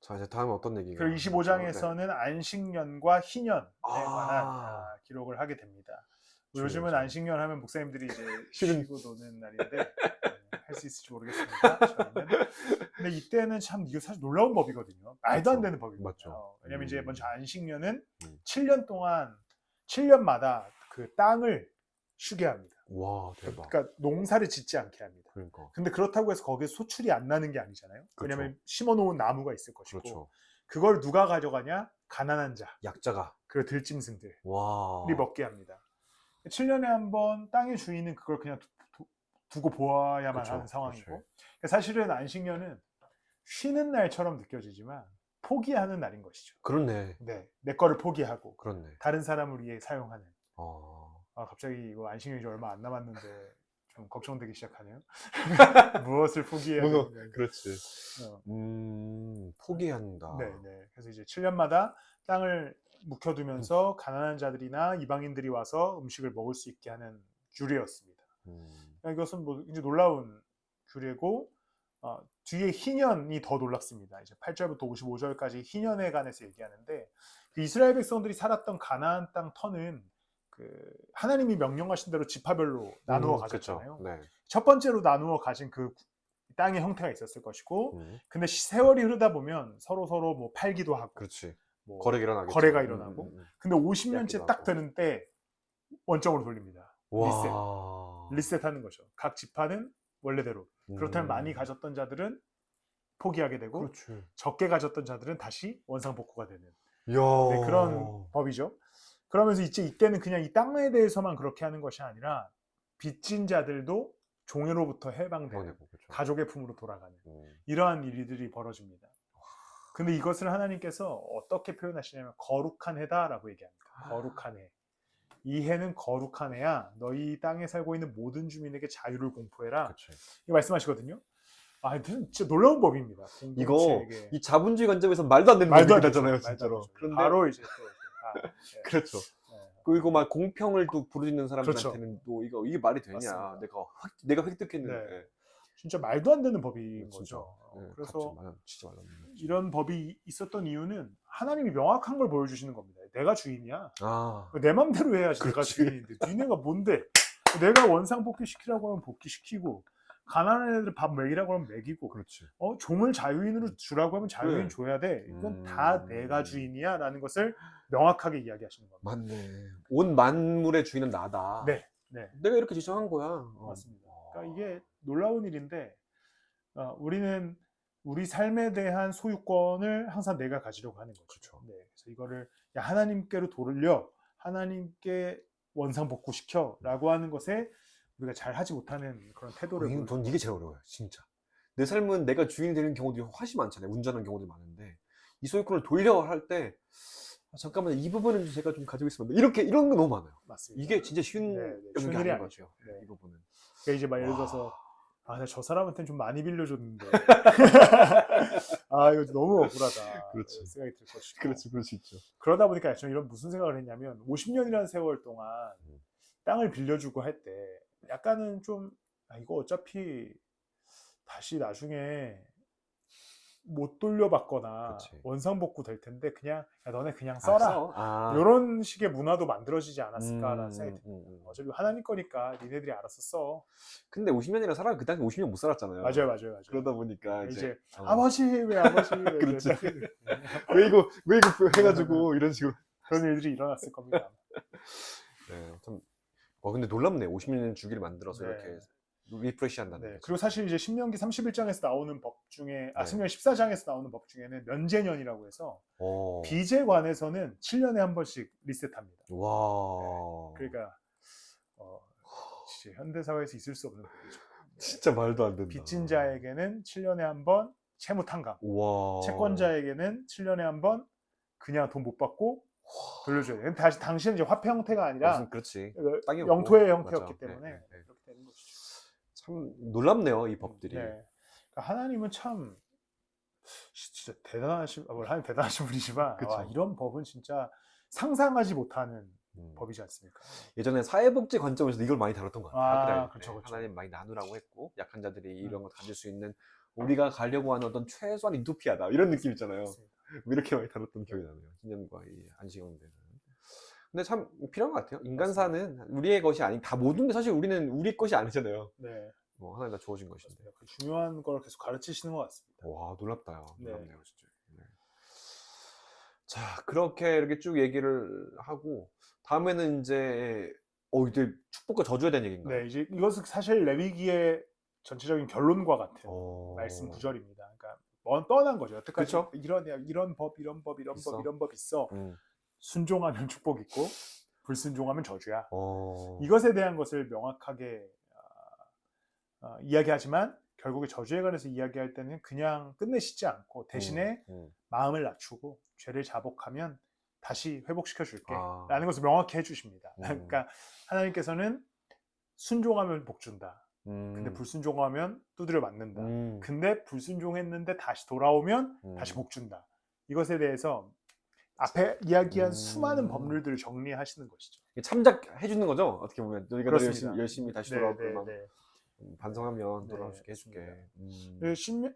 Speaker 1: 자, 이제 다음은 어떤 얘기가?
Speaker 2: 그리고 25장에서는 안식년과 희년에 관한 기록을 하게 됩니다. 요즘은 안식년 하면 목사님들이 이제 쉬고 노는 날인데 할 수 있을지 모르겠습니다. 저희는. 근데 이때는 참 이게 사실 놀라운 법이거든요. 말도 안 되는 법이거든요.
Speaker 1: 맞죠.
Speaker 2: 왜냐면 이제 먼저 안식년은 7년 동안 7년마다 그 땅을 쉬게 합니다.
Speaker 1: 와, 대박.
Speaker 2: 그러니까 농사를 짓지 않게 합니다.
Speaker 1: 그러니까.
Speaker 2: 근데 그렇다고 해서 거기에 소출이 안 나는 게 아니잖아요.
Speaker 1: 그렇죠.
Speaker 2: 왜냐면 심어놓은 나무가 있을 것이고.
Speaker 1: 그렇죠.
Speaker 2: 그걸 누가 가져가냐? 가난한 자.
Speaker 1: 약자가.
Speaker 2: 그리고 들짐승들이
Speaker 1: 와.
Speaker 2: 먹게 합니다. 7년에 한 번 땅의 주인은 그걸 그냥 두고 보아야만
Speaker 1: 그렇죠.
Speaker 2: 하는 상황이고.
Speaker 1: 그렇죠.
Speaker 2: 사실은 안식년은 쉬는 날처럼 느껴지지만 포기하는 날인 것이죠.
Speaker 1: 그렇네.
Speaker 2: 네, 내 거를 포기하고
Speaker 1: 그렇네.
Speaker 2: 다른 사람을 위해 사용하는. 갑자기 이거 안식년이 얼마 안 남았는데 좀 걱정되기 시작하네요. 무엇을 포기해야 되는가.
Speaker 1: 그렇지. 포기한다.
Speaker 2: 네. 그래서 이제 7년마다 땅을 묵혀두면서 가난한 자들이나 이방인들이 와서 음식을 먹을 수 있게 하는 규례였습니다. 이것은 뭐 이제 놀라운 규례고 뒤에 희년이 더 놀랍습니다. 이제 8절부터 55절까지 희년에 관해서 얘기하는데 그 이스라엘 백성들이 살았던 가나안 땅 터는 그 하나님이 명령하신 대로 지파별로 나누어 가졌잖아요.
Speaker 1: 네.
Speaker 2: 첫 번째로 나누어 가진 그 땅의 형태가 있었을 것이고, 근데 세월이 흐르다 보면 서로 뭐 팔기도 하고,
Speaker 1: 그렇지.
Speaker 2: 뭐
Speaker 1: 거래가
Speaker 2: 일어나고. 근데 50년째 딱 되는 때 원점으로 돌립니다. 리셋하는 거죠. 각 지파는 원래대로. 그렇다면 많이 가졌던 자들은 포기하게 되고,
Speaker 1: 그렇지.
Speaker 2: 적게 가졌던 자들은 다시 원상복구가 되는 그런 법이죠. 그러면서 이때는 그냥 이 땅에 대해서만 그렇게 하는 것이 아니라 빚진 자들도 종로부터 해방되는 가족의 품으로 돌아가는 이러한 일들이 벌어집니다. 근데 이것을 하나님께서 어떻게 표현하시냐면 거룩한 해다라고 얘기합니다. 거룩한 해. 이 해는 거룩한 해야 너희 땅에 살고 있는 모든 주민에게 자유를 공포해라. 이렇게 말씀하시거든요. 진짜 놀라운 법입니다.
Speaker 1: 이거
Speaker 2: 공동체에게.
Speaker 1: 이 자본주의 관점에서 말도 안 되는
Speaker 2: 말도 안
Speaker 1: 법이긴
Speaker 2: 되죠.
Speaker 1: 하잖아요,
Speaker 2: 말도 안
Speaker 1: 진짜로.
Speaker 2: 되죠.
Speaker 1: 그런데
Speaker 2: 바로 이제 또 네.
Speaker 1: 그렇죠.
Speaker 2: 네.
Speaker 1: 그리고 막 공평을 또 부르짖는 사람들한테는
Speaker 2: 그렇죠.
Speaker 1: 또 이게 말이 되냐?
Speaker 2: 맞습니다.
Speaker 1: 내가 획득했는데.
Speaker 2: 네. 진짜 말도 안 되는 법인
Speaker 1: 진짜.
Speaker 2: 거죠.
Speaker 1: 네,
Speaker 2: 그래서
Speaker 1: 진짜 말도 안 되는 거죠.
Speaker 2: 이런 법이 있었던 이유는 하나님이 명확한 걸 보여주시는 겁니다. 내가 주인이야.
Speaker 1: 아,
Speaker 2: 내 맘대로 해야지 내가
Speaker 1: 그렇지.
Speaker 2: 주인인데 니네가 뭔데? 내가 원상 복귀시키라고 하면 복귀시키고 가난한 애들 밥 먹이라고 하면 먹이고
Speaker 1: 그렇지.
Speaker 2: 종을 자유인으로 주라고 하면 자유인
Speaker 1: 그래.
Speaker 2: 줘야 돼. 이건 다 내가 주인이야 라는 것을 명확하게 이야기하시는 겁니다.
Speaker 1: 맞네. 온 만물의 주인은 나다.
Speaker 2: 네. 네.
Speaker 1: 내가 이렇게 지정한 거야.
Speaker 2: 맞습니다. 그러니까 이게 놀라운 일인데 우리는 우리 삶에 대한 소유권을 항상 내가 가지려고 하는 거죠.
Speaker 1: 그렇죠.
Speaker 2: 네, 그래서 이거를 하나님께로 돌려 하나님께 원상복구시켜라고 하는 것에 우리가 잘 하지 못하는 그런 태도를
Speaker 1: 전 이게 제일 어려워요, 진짜. 내 삶은 내가 주인이 되는 경우들이 훨씬 많잖아요. 운전하는 경우도 많은데 이 소유권을 돌려 할 때 잠깐만 이 부분은 제가 좀 가지고 있으면 이런 거 너무 많아요.
Speaker 2: 맞습니다.
Speaker 1: 이게 진짜 쉬운
Speaker 2: 쉬운 일이 아니죠.
Speaker 1: 이 부분은.
Speaker 2: 그러니까 이제 막 예를 들어서 저 사람한테는 좀 많이 빌려줬는데 이거 너무 억울하다.
Speaker 1: 그렇지.
Speaker 2: 생각이 들 것이고.
Speaker 1: 그렇지, 그럴 수 있죠.
Speaker 2: 그러다 보니까 저는 이런 무슨 생각을 했냐면 50년이라는 세월 동안 땅을 빌려주고 할 때 약간은 좀 이거 어차피 다시 나중에 못 돌려받거나
Speaker 1: 그치.
Speaker 2: 원상복구 될 텐데 그냥 너네 그냥 써라. 이런 식의 문화도 만들어지지 않았을까라는 생각이 듭니다. 어차피 하나님 거니까 니네들이 알아서 써.
Speaker 1: 근데 50년이라 살아 그 당시 50년 못 살았잖아요.
Speaker 2: 맞아요.
Speaker 1: 그러다 보니까
Speaker 2: 이제 아버지 왜 아버지
Speaker 1: 그렇지. 왜 이거 해가지고 이런 식으로
Speaker 2: 그런 일들이 일어났을 겁니다.
Speaker 1: 네, 참. 근데 놀랍네. 50년 주기를 만들어서
Speaker 2: 네.
Speaker 1: 이렇게 리프레시 한다는.
Speaker 2: 네. 그리고 사실 이제 신명기 31장에서 나오는 법 중에
Speaker 1: 네.
Speaker 2: 신명기 14장에서 나오는 법 중에는 면제년이라고 해서
Speaker 1: 오.
Speaker 2: 빚에 관해서는 7년에 한 번씩 리셋합니다.
Speaker 1: 와.
Speaker 2: 네. 그러니까 진짜 현대 사회에서 있을 수 없는 법이죠.
Speaker 1: 진짜 말도 안 된다.
Speaker 2: 빚진 자에게는 7년에 한 번 채무 탕감.
Speaker 1: 와.
Speaker 2: 채권자에게는 7년에 한 번 그냥 돈 못 받고 돌려줘야 돼. 다시 당시는 이제 화폐 형태가 아니라
Speaker 1: 그렇지.
Speaker 2: 영토의 형태였기 때문에
Speaker 1: 네.
Speaker 2: 그렇게 되는 것이죠.
Speaker 1: 참 놀랍네요, 이 법들이.
Speaker 2: 네. 그러니까 하나님은 참 진짜 대단하신 하나님 대단하신 분이지만 이런 법은 진짜 상상하지 못하는 법이지 않습니까?
Speaker 1: 예전에 사회복지 관점에서 이걸 많이 다뤘던 것 같아요.
Speaker 2: 그렇죠.
Speaker 1: 하나님 많이 나누라고 했고 약한 자들이 이런 걸 가질 수 있는 우리가 가려고 하는 어떤 최소한 유토피아다 이런 느낌 있잖아요. 이렇게 많이 다뤘던 기억이 나네요. 신념과 이 안식영대는. 근데 참 필요한 것 같아요. 인간사는 우리의 것이 아닌 다 모든 게 사실 우리는 우리 것이 아니잖아요.
Speaker 2: 네.
Speaker 1: 하나님 다 주어진 것인데.
Speaker 2: 중요한 걸 계속 가르치시는 것 같습니다.
Speaker 1: 와, 놀랍다.
Speaker 2: 네.
Speaker 1: 놀랍네요, 진짜. 네. 자, 그렇게 이렇게 쭉 얘기를 하고 다음에는 이제 축복과 저주에 대한 얘기인가요?
Speaker 2: 네, 이제 이것은 사실 레위기의 전체적인 결론과 같은 말씀 구절입니다. 그러니까 뻔한 거죠. 여태까지
Speaker 1: 그쵸?
Speaker 2: 이런 법 있어. 순종하면 축복 있고 불순종하면 저주야. 이것에 대한 것을 명확하게 이야기하지만 결국에 저주에 관해서 이야기할 때는 그냥 끝내시지 않고 대신에 마음을 낮추고 죄를 자복하면 다시 회복시켜 줄게 라는 것을 명확히 해주십니다. 그러니까 하나님께서는 순종하면 복 준다. 근데 불순종하면 두드려 맞는다. 근데 불순종했는데 다시 돌아오면 다시 복 준다. 이것에 대해서 앞에 이야기한 수많은 법률들을 정리하시는 것이죠.
Speaker 1: 참작해 주는 거죠. 어떻게 보면 너희가 열심히 다시 돌아오면 반성하면 돌아올 수 있게 해줄게.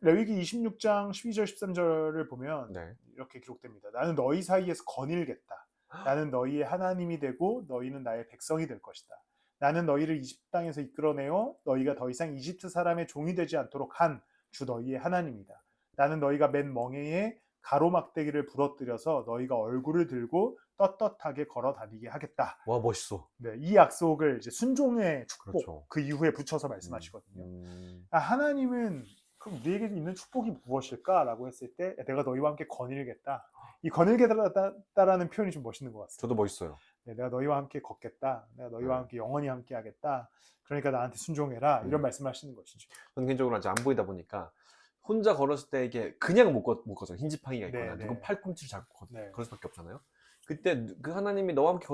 Speaker 2: 레위기 26장 12절 13절을 보면 이렇게 기록됩니다. 나는 너희 사이에서 거닐겠다. 나는 너희의 하나님이 되고 너희는 나의 백성이 될 것이다. 나는 너희를 이집트 땅에서 이끌어내어 너희가 더 이상 이집트 사람의 종이 되지 않도록 한 주 너희의 하나님이다. 나는 너희가 맨 멍에에 가로막대기를 부러뜨려서 너희가 얼굴을 들고 떳떳하게 걸어 다니게 하겠다.
Speaker 1: 와, 멋있어.
Speaker 2: 네, 이 약속을 이제 순종의 축복
Speaker 1: 그렇죠.
Speaker 2: 그 이후에 붙여서 말씀하시거든요. 하나님은 그럼 우리에게 있는 축복이 무엇일까라고 했을 때 내가 너희와 함께 거닐겠다. 이 거닐겠다라는 표현이 좀 멋있는 것 같습니다.
Speaker 1: 저도 멋있어요.
Speaker 2: 네, 내가 너희와 함께 걷겠다. 내가 너희와 함께 영원히 함께 하겠다. 그러니까 나한테 순종해라. 이런 말씀하시는 것이죠.
Speaker 1: 저는 개인적으로 아직 안 보이다 보니까 혼자 걸었을 때 이게 그냥 못 걷죠. 흰 지팡이가 있거나 누군 팔꿈치를 잡고 걸을 수밖에 없잖아요. 그때 그 하나님이 너와 함께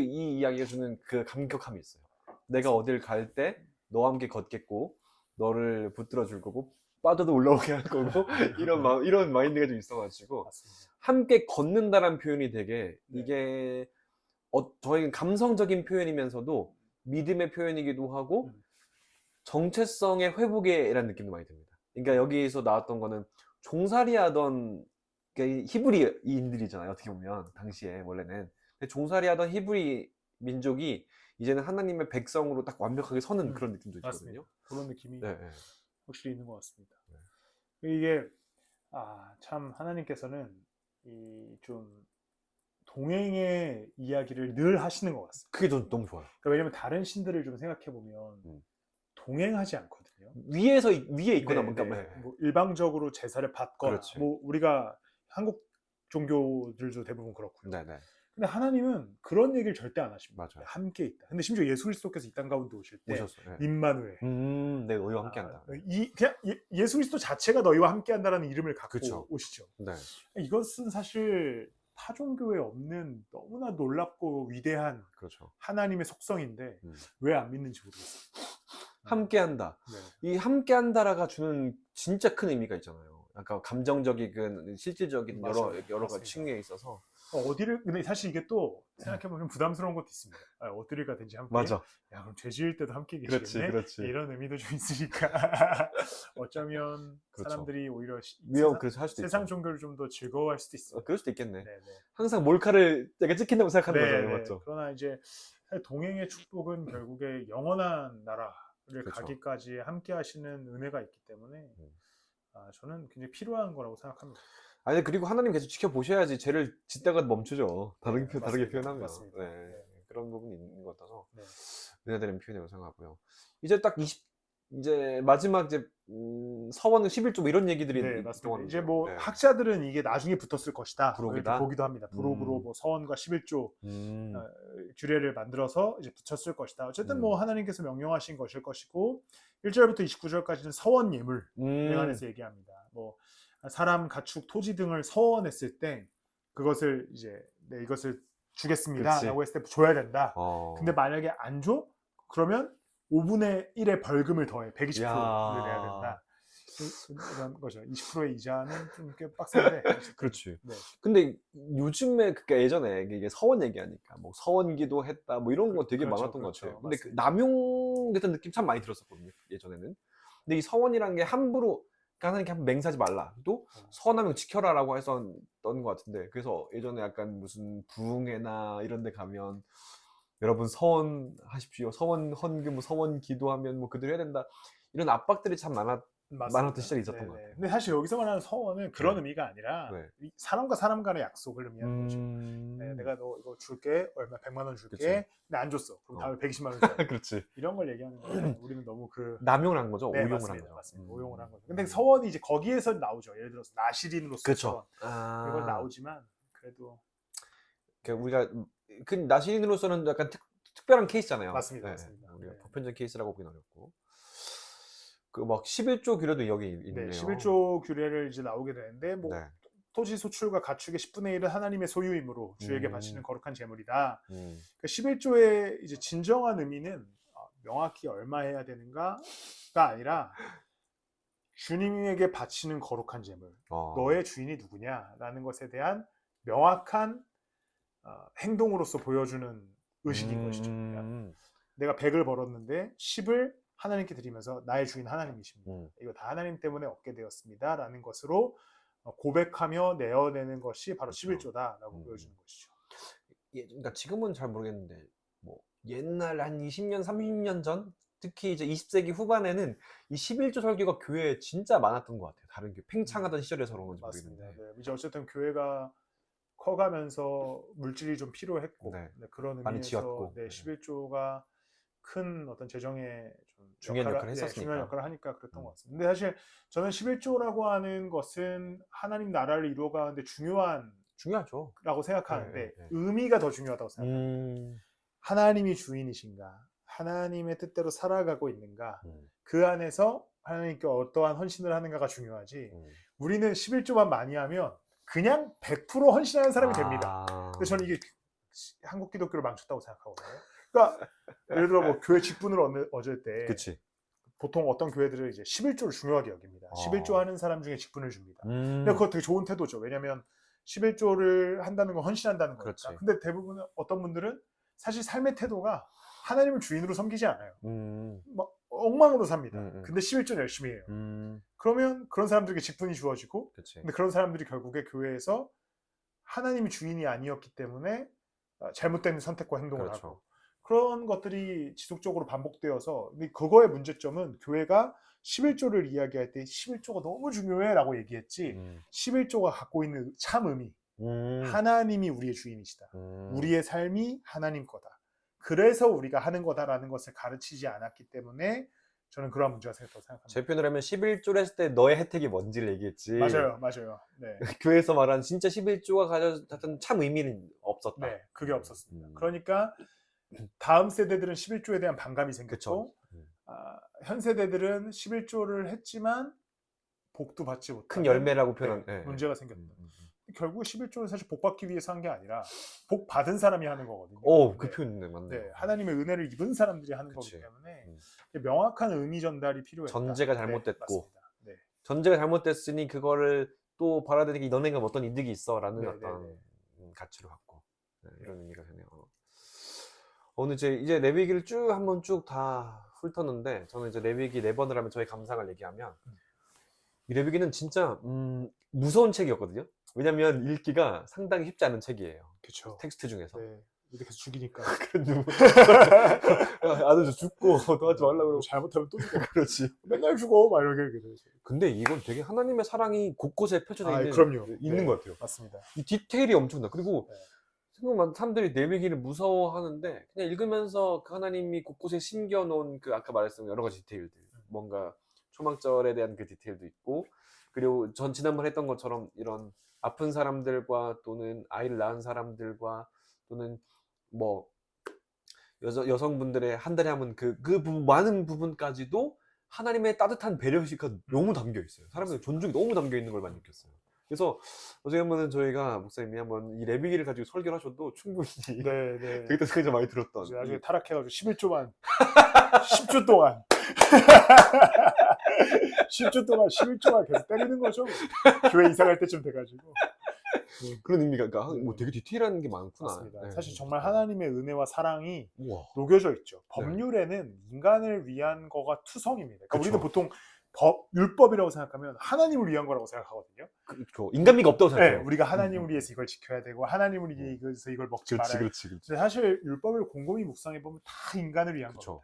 Speaker 1: 이 이야기가 주는 그 감격함이 있어요. 내가 어딜 갈 때 너와 함께 걷겠고 너를 붙들어 줄 거고 빠져도 올라오게 할 거고 이런 마인드가 좀 있어가지고
Speaker 2: 맞습니다.
Speaker 1: 함께 걷는다라는 표현이 되게
Speaker 2: 네.
Speaker 1: 이게 저희는 감성적인 표현이면서도 믿음의 표현이기도 하고 정체성의 회복이라는 느낌도 많이 듭니다. 그러니까 여기서 나왔던 거는 종살이 하던 히브리인들이잖아요. 어떻게 보면 당시에 원래는 근데 종살이 하던 히브리 민족이 이제는 하나님의 백성으로 딱 완벽하게 서는 그런 느낌도
Speaker 2: 맞습니다.
Speaker 1: 있거든요.
Speaker 2: 그런 느낌이
Speaker 1: 네, 네.
Speaker 2: 확실히 있는 것 같습니다.
Speaker 1: 네.
Speaker 2: 이게 참 하나님께서는 이 좀 동행의 이야기를 늘 하시는 것 같습니다.
Speaker 1: 그게 너무 좋아요.
Speaker 2: 그러니까 왜냐면 다른 신들을 좀 생각해 보면 동행하지 않거든요.
Speaker 1: 위에 있거나
Speaker 2: 네,
Speaker 1: 뭔가
Speaker 2: 네. 뭐 일방적으로 제사를 받거나
Speaker 1: 그렇지.
Speaker 2: 뭐 우리가 한국 종교들도 대부분 그렇고요.
Speaker 1: 네네.
Speaker 2: 근데 하나님은 그런 얘기를 절대 안 하십니다.
Speaker 1: 맞아요.
Speaker 2: 함께 있다. 근데 심지어 예수 그리스도께서 이 땅 가운데 오실 때
Speaker 1: 오셨어요. 네.
Speaker 2: 임마누엘.
Speaker 1: 네, 너희와 함께한다.
Speaker 2: 그냥 예수 그리스도 자체가 너희와 함께한다라는 이름을 갖고
Speaker 1: 그쵸.
Speaker 2: 오시죠.
Speaker 1: 네.
Speaker 2: 이것은 사실 타 종교에 없는 너무나 놀랍고 위대한
Speaker 1: 그렇죠.
Speaker 2: 하나님의 속성인데 왜 안 믿는지 모르겠어요.
Speaker 1: 함께한다.
Speaker 2: 네.
Speaker 1: 이 함께한다라가 주는 진짜 큰 의미가 있잖아요. 약간 감정적이든 실질적인 여러
Speaker 2: 맞습니다.
Speaker 1: 가지 측면에 있어서
Speaker 2: 근데 사실 이게 또 생각해보면 부담스러운 것도 있습니다. 어디를 가든지 함께.
Speaker 1: 맞아.
Speaker 2: 야, 그럼 죄 지을 때도 함께 계시겠네.
Speaker 1: 그렇지.
Speaker 2: 이런 의미도 좀 있으니까 어쩌면
Speaker 1: 그렇죠.
Speaker 2: 사람들이 오히려
Speaker 1: 그래서 할 수도
Speaker 2: 세상
Speaker 1: 있죠.
Speaker 2: 종교를 좀 더 즐거워할 수도 있어요.
Speaker 1: 그럴 수도 있겠네.
Speaker 2: 네네.
Speaker 1: 항상 몰카를 되게 찍힌다고 생각하는
Speaker 2: 네네.
Speaker 1: 거잖아요. 맞죠?
Speaker 2: 그러나 이제 동행의 축복은 결국에 영원한 나라를
Speaker 1: 그렇죠.
Speaker 2: 가기까지 함께 하시는 은혜가 있기 때문에 저는 굉장히 필요한 거라고 생각합니다.
Speaker 1: 아니 그리고 하나님 계속 지켜보셔야지 죄를 짓다가 멈추죠. 다르게
Speaker 2: 맞습니다.
Speaker 1: 표현하면.
Speaker 2: 맞습니다.
Speaker 1: 네.
Speaker 2: 네.
Speaker 1: 그런 부분이 있는 것 같아서
Speaker 2: 네.
Speaker 1: 은혜되는 표현이라고 생각하고요. 이제 딱 이제 마지막 서원 11조 뭐 이런 얘기들이
Speaker 2: 네, 맞습니다.
Speaker 1: 있더라고요.
Speaker 2: 이제 뭐
Speaker 1: 네.
Speaker 2: 학자들은 이게 나중에 붙었을 것이다.
Speaker 1: 부록이다?
Speaker 2: 이렇게 보기도 합니다. 부록으로 뭐 서원과 11조 규례를 만들어서 이제 붙였을 것이다. 어쨌든 뭐 하나님께서 명령하신 것일 것이고 1절부터 29절까지는 서원 예물에 관해서 얘기합니다. 뭐 사람, 가축, 토지 등을 서원했을 때 그것을 이제 이것을 주겠습니다라고 했을 때 줘야 된다. 근데 만약에 안 줘? 그러면 5분의 1의 벌금을 더해 120%를 내야 된다. 이런 거죠. 20%의 이자는 좀 꽤 빡센데.
Speaker 1: 그렇지.
Speaker 2: 네.
Speaker 1: 근데 요즘에 예전에 이게 서원 얘기하니까 뭐 서원기도 했다 뭐 이런 거 되게
Speaker 2: 그렇죠,
Speaker 1: 많았던 것
Speaker 2: 그렇죠.
Speaker 1: 같아요. 근데
Speaker 2: 맞습니다.
Speaker 1: 남용됐던 느낌 참 많이 들었었거든요. 예전에는. 근데 이 서원이라는 게 함부로 하나님께 한번 맹세하지 말라. 또 서원하면 지켜라라고 했었던 것 같은데 그래서 예전에 약간 무슨 부흥회나 이런 데 가면 여러분 서원하십시오. 서원 헌금, 서원 기도하면 뭐 그대로 해야 된다. 이런 압박들이 참 많았던 시절이 있었던 것 같아요.
Speaker 2: 근데 사실 여기서 말하는 서원은 그런
Speaker 1: 네.
Speaker 2: 의미가 아니라
Speaker 1: 네.
Speaker 2: 사람과 사람 간의 약속을 의미하는 거죠. 네, 내가 너 이거 줄게, 얼마 100만 원 줄게.
Speaker 1: 그치.
Speaker 2: 근데 안 줬어. 그럼 다음에 120만 원 줘야 돼.
Speaker 1: 그렇지.
Speaker 2: 이런 걸 얘기하는 건데 우리는 너무
Speaker 1: 남용을 한 거죠.
Speaker 2: 네,
Speaker 1: 오용을
Speaker 2: 맞습니다.
Speaker 1: 한 거죠.
Speaker 2: 맞습니다. 오용을 한 거죠. 근데 서원이 이제 거기에서 나오죠. 예를 들어서 나시린으로서
Speaker 1: 그렇죠.
Speaker 2: 서원. 이걸 나오지만 그래도
Speaker 1: 우리가 그 나시린으로서는 약간 특별한 케이스잖아요.
Speaker 2: 맞습니다.
Speaker 1: 네.
Speaker 2: 맞습니다.
Speaker 1: 우리가
Speaker 2: 네.
Speaker 1: 보편적 케이스라고 보기는 어렵고. 그 막 11조 규례도 여기 있네요.
Speaker 2: 네, 11조 규례를 이제 나오게 되는데 뭐
Speaker 1: 네.
Speaker 2: 토지 소출과 가축의 10분의 1은 하나님의 소유이므로 주에게 바치는 거룩한 제물이다. 그러니까 11조의 이제 진정한 의미는 명확히 얼마 해야 되는가가 아니라 주님에게 바치는 거룩한 제물. 너의 주인이 누구냐라는 것에 대한 명확한 행동으로서 보여주는 의식인 것이죠. 그러니까 내가 100을 벌었는데 10을 하나님께 드리면서 나의 주인 하나님이십니다. 이거 다 하나님 때문에 얻게 되었습니다. 라는 것으로 고백하며 내어내는 것이 바로 11조다라고 보여주는 것이죠.
Speaker 1: 그러니까 지금은 잘 모르겠는데 뭐 옛날 한 20년, 30년 전 특히 이제 20세기 후반에는 이 11조 설교가 교회에 진짜 많았던 것 같아요. 다른 교회 팽창하던 시절에서 그런 건지
Speaker 2: 맞습니다.
Speaker 1: 모르겠는데.
Speaker 2: 네. 이제 어쨌든 교회가 커가면서 물질이 좀 필요했고
Speaker 1: 네.
Speaker 2: 그런
Speaker 1: 많이
Speaker 2: 의미에서
Speaker 1: 지었고.
Speaker 2: 11조가 큰 어떤 재정에 좀
Speaker 1: 중요한 역할을 했었으니까.
Speaker 2: 중요한 역할을 하니까 그랬던 것 같습니다. 근데 사실 저는 11조라고 하는 것은 하나님 나라를 이루어가는데
Speaker 1: 중요하죠.
Speaker 2: 라고 생각하는데
Speaker 1: 네.
Speaker 2: 의미가 더 중요하다고 생각합니다. 하나님이 주인이신가? 하나님의 뜻대로 살아가고 있는가? 그 안에서 하나님께 어떠한 헌신을 하는가가 중요하지. 우리는 11조만 많이 하면 그냥 100% 헌신하는 사람이 됩니다. 근데 저는 이게 한국 기독교를 망쳤다고 생각하거든요. 그러니까 예를 들어 뭐 교회 직분을 얻을 때
Speaker 1: 그치.
Speaker 2: 보통 어떤 교회들은 이제 11조를 중요하게 여깁니다. 11조 하는 사람 중에 직분을 줍니다. 근데 그거 되게 좋은 태도죠. 왜냐하면 11조를 한다는 건 헌신한다는 거니까.
Speaker 1: 그렇지.
Speaker 2: 근데 대부분 어떤 분들은 사실 삶의 태도가 하나님을 주인으로 섬기지 않아요. 막 엉망으로 삽니다. 근데 11조는 열심히 해요. 그러면 그런 사람들에게 직분이 주어지고,
Speaker 1: 그치.
Speaker 2: 근데 그런 사람들이 결국에 교회에서 하나님이 주인이 아니었기 때문에 잘못된 선택과 행동을
Speaker 1: 그렇죠.
Speaker 2: 하고, 그런 것들이 지속적으로 반복되어서, 근데 그거의 문제점은 교회가 11조를 이야기할 때 11조가 너무 중요해 라고 얘기했지, 11조가 갖고 있는 참 의미, 하나님이 우리의 주인이시다. 우리의 삶이 하나님 거다. 그래서 우리가 하는 거다라는 것을 가르치지 않았기 때문에 저는 그런 문제가 생겼다고 생각합니다.
Speaker 1: 제 표현을 하면 11조를 했을 때 너의 혜택이 뭔지를 얘기했지.
Speaker 2: 맞아요, 맞아요. 네.
Speaker 1: 교회에서 말하는 진짜 11조가 가졌던 참 의미는 없었다.
Speaker 2: 네, 그게 없었습니다. 그러니까 다음 세대들은 11조에 대한 반감이 생겼고, 현 세대들은 11조를 했지만 복도 받지 못하는
Speaker 1: 큰 열매라고 표현.
Speaker 2: 네, 문제가 생겼다. 결국 11조는 사실 복 받기 위해서 한 게 아니라 복 받은 사람이 하는 거거든요.
Speaker 1: 그 표현이 맞네.
Speaker 2: 네, 하나님의 은혜를 입은 사람들이 하는 거기 때문에 명확한 의미 전달이 필요했다.
Speaker 1: 전제가 잘못됐고,
Speaker 2: 네,
Speaker 1: 전제가 잘못됐으니 그거를 또 받아들이기 너네가 어떤 이득이 있어라는 어떤 가치로 갖고 이런 의미가 되네요. 오늘 이제 레위기를 한번 쭉 다 훑었는데, 저는 이제 레위기 4번을 하면 저의 감상을 얘기하면, 이 레위기는 진짜 무서운 책이었거든요. 왜냐면 읽기가 상당히 쉽지 않은 책이에요.
Speaker 2: 그렇죠.
Speaker 1: 텍스트 중에서.
Speaker 2: 네, 이렇게 해서 죽이니까.
Speaker 1: 아들 죽고 도와주지 말라고 그러고
Speaker 2: 잘못하면 또 죽어.
Speaker 1: 그렇지.
Speaker 2: 맨날 죽어. 막 이렇게 되죠.
Speaker 1: 근데 이건 되게 하나님의 사랑이 곳곳에 펼쳐져 있는 것 같아요.
Speaker 2: 맞습니다.
Speaker 1: 이 디테일이 엄청나. 그리고
Speaker 2: 네.
Speaker 1: 생각만 사람들이 레위기를 무서워하는데 그냥 읽으면서 그 하나님이 곳곳에 심겨놓은 그 아까 말했던 여러 가지 디테일들, 뭔가 초막절에 대한 그 디테일도 있고, 그리고 지난번 했던 것처럼 이런 아픈 사람들과 또는 아이를 낳은 사람들과 또는 뭐 여성분들의 한 달에 하면 그 부분, 많은 부분까지도 하나님의 따뜻한 배려의식가 너무 담겨 있어요. 사람들의 존중이 너무 담겨 있는 걸 많이 느꼈어요. 그래서 어제 한번은 저희가 목사님이 한번 이 레위기를 가지고 설교를 하셔도 충분히 되게 생각이 많이 들었던.
Speaker 2: 나중에 타락해가지고 11조만 10조 동안 10조 동안 11조만 계속 때리는 거죠. 교회 이사 갈 때쯤 돼가지고.
Speaker 1: 그런 의미가, 그러니까 뭐 되게 디테일한 게 많구나.
Speaker 2: 맞습니다. 사실 정말 하나님의 은혜와 사랑이
Speaker 1: 우와.
Speaker 2: 녹여져 있죠. 법률에는 인간을 위한 거가 투성입니다. 그러니까 우리는 보통 율법이라고 생각하면 하나님을 위한 거라고 생각하거든요.
Speaker 1: 그렇죠. 인간미가 없다고 생각해요.
Speaker 2: 네, 우리가 하나님을 위해서 이걸 지켜야 되고 하나님을 위해서 이걸 먹지 말아야 되고.
Speaker 1: 그렇지.
Speaker 2: 근데 사실 율법을 곰곰이 묵상해 보면 다 인간을 위한 겁니다.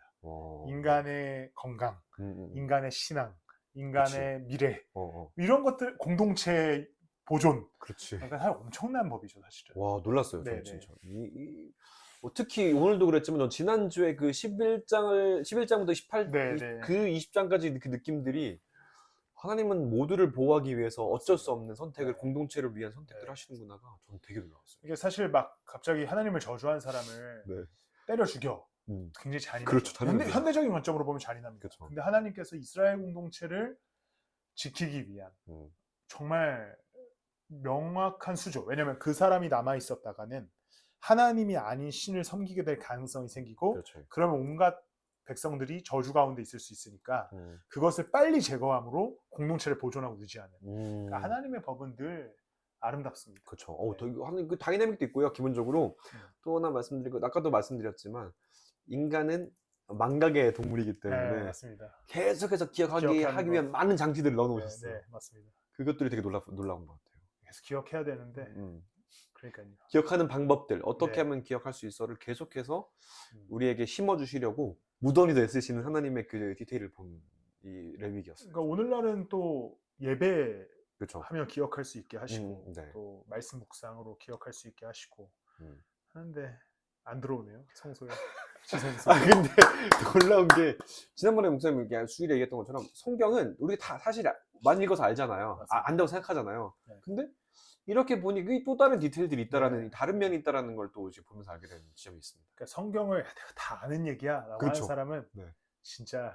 Speaker 2: 인간의 건강, 인간의 신앙, 인간의 미래, 이런 것들, 공동체 부존.
Speaker 1: 그렇지.
Speaker 2: 그러니까 엄청난 법이죠, 사실은.
Speaker 1: 와, 놀랐어요, 저는 진짜. 특히 오늘도 그랬지만 전 지난주에 그 11장부터 18, 그 20장까지 그 느낌들이, 하나님은 모두를 보호하기 위해서 어쩔 수 없는 선택을, 공동체를 위한 선택을 하시는구나가 저는 되게 놀라웠어요.
Speaker 2: 이게 사실 막 갑자기 하나님을 저주한 사람을 때려 죽여. 굉장히 잔인하죠.
Speaker 1: 그렇죠.
Speaker 2: 현대적인 관점으로 보면 잔인합니다.
Speaker 1: 그렇죠.
Speaker 2: 근데 하나님께서 이스라엘 공동체를 지키기 위한 정말 명확한 수조. 왜냐면 그 사람이 남아 있었다가는 하나님이 아닌 신을 섬기게 될 가능성이 생기고,
Speaker 1: 그렇죠.
Speaker 2: 그러면 온갖 백성들이 저주 가운데 있을 수 있으니까 그것을 빨리 제거함으로 공동체를 보존하고 유지하는. 그러니까 하나님의 법은 늘 아름답습니다.
Speaker 1: 그렇죠. 그 다이내믹도 있고요. 기본적으로 또 하나 말씀드리고, 아까도 말씀드렸지만 인간은 망각의 동물이기 때문에
Speaker 2: 맞습니다.
Speaker 1: 계속해서 기억하기 위한 많은 장치들을 넣어놓으셨어요.
Speaker 2: 네, 맞습니다.
Speaker 1: 그것들이 되게 놀라운 것 같아요.
Speaker 2: 계속 기억해야 되는데, 그러니까요.
Speaker 1: 기억하는 방법들, 어떻게 하면 기억할 수 있어를 계속해서 우리에게 심어주시려고 무던히도 애쓰시는 하나님의 그 디테일을 본 이 레위기였어요.
Speaker 2: 그러니까 오늘날은 또 예배
Speaker 1: 그렇죠.
Speaker 2: 하며 기억할 수 있게 하시고,
Speaker 1: 네.
Speaker 2: 또 말씀 묵상으로 기억할 수 있게 하시고 하는데 안 들어오네요, 성소에.
Speaker 1: 근데 놀라운 게, 지난번에 목사님 수일에 얘기했던 것처럼 성경은 우리가 다 사실 많이 읽어서 알잖아요. 안다고 생각하잖아요. 근데 이렇게 보니 또 다른 디테일들이 있다라는, 다른 면이 있다라는 걸 또 이제 보면서 알게 되는 지점이 있습니다.
Speaker 2: 그러니까 성경을 내가 다 아는 얘기야 라고 하는 사람은 진짜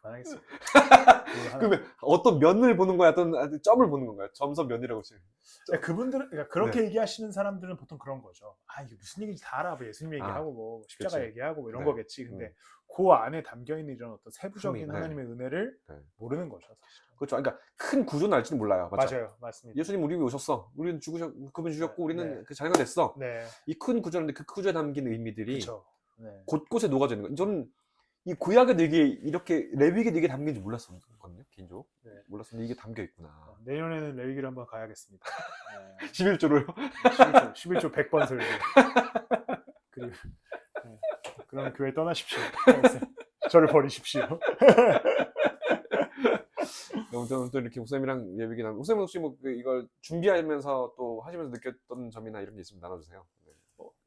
Speaker 2: 그만하겠습니다.
Speaker 1: 그러면 어떤 면을 보는 거야? 어떤 점을 보는 건가요? 점선 면이라고 지금.
Speaker 2: 그분들은 그러니까 그렇게
Speaker 1: 네.
Speaker 2: 얘기하시는 사람들은 보통 그런 거죠. 아 이게 무슨 얘기인지 다 알아. 뭐 예수님 얘기하고 뭐 십자가
Speaker 1: 그치.
Speaker 2: 얘기하고 뭐 이런
Speaker 1: 네.
Speaker 2: 거겠지. 근데 그 안에 담겨 있는 이런 어떤 세부적인
Speaker 1: 네.
Speaker 2: 하나님의 은혜를
Speaker 1: 네.
Speaker 2: 모르는 거죠. 사실.
Speaker 1: 그렇죠. 그러니까 큰 구조는 알지는 몰라요. 맞죠?
Speaker 2: 맞아요, 맞습니다.
Speaker 1: 예수님 우리 위해 오셨어. 우리는 그분 죽였고 우리는
Speaker 2: 네.
Speaker 1: 그 자녀가 됐어.
Speaker 2: 네,
Speaker 1: 이 큰 구조인데 그 구조에 담긴 의미들이
Speaker 2: 그렇죠. 네.
Speaker 1: 곳곳에 녹아져 있는 거예요. 저는 이 구약에 이게 이렇게 레위기에 이게 담긴지 몰랐었거든요. 개인적으로.
Speaker 2: 네.
Speaker 1: 몰랐었는데 이게 담겨 있구나.
Speaker 2: 내년에는 레위기를 한번 가야겠습니다.
Speaker 1: 11조로요?
Speaker 2: 11조 100번 설교. 그리고 그럼 교회 떠나십시오. 저를 버리십시오.
Speaker 1: 저는 또 이렇게 목사님이랑 레위기 나누고 목사님 혹시 뭐 이걸 준비하면서 또 하시면서 느꼈던 점이나 이런 게 있으면 나눠주세요. 네.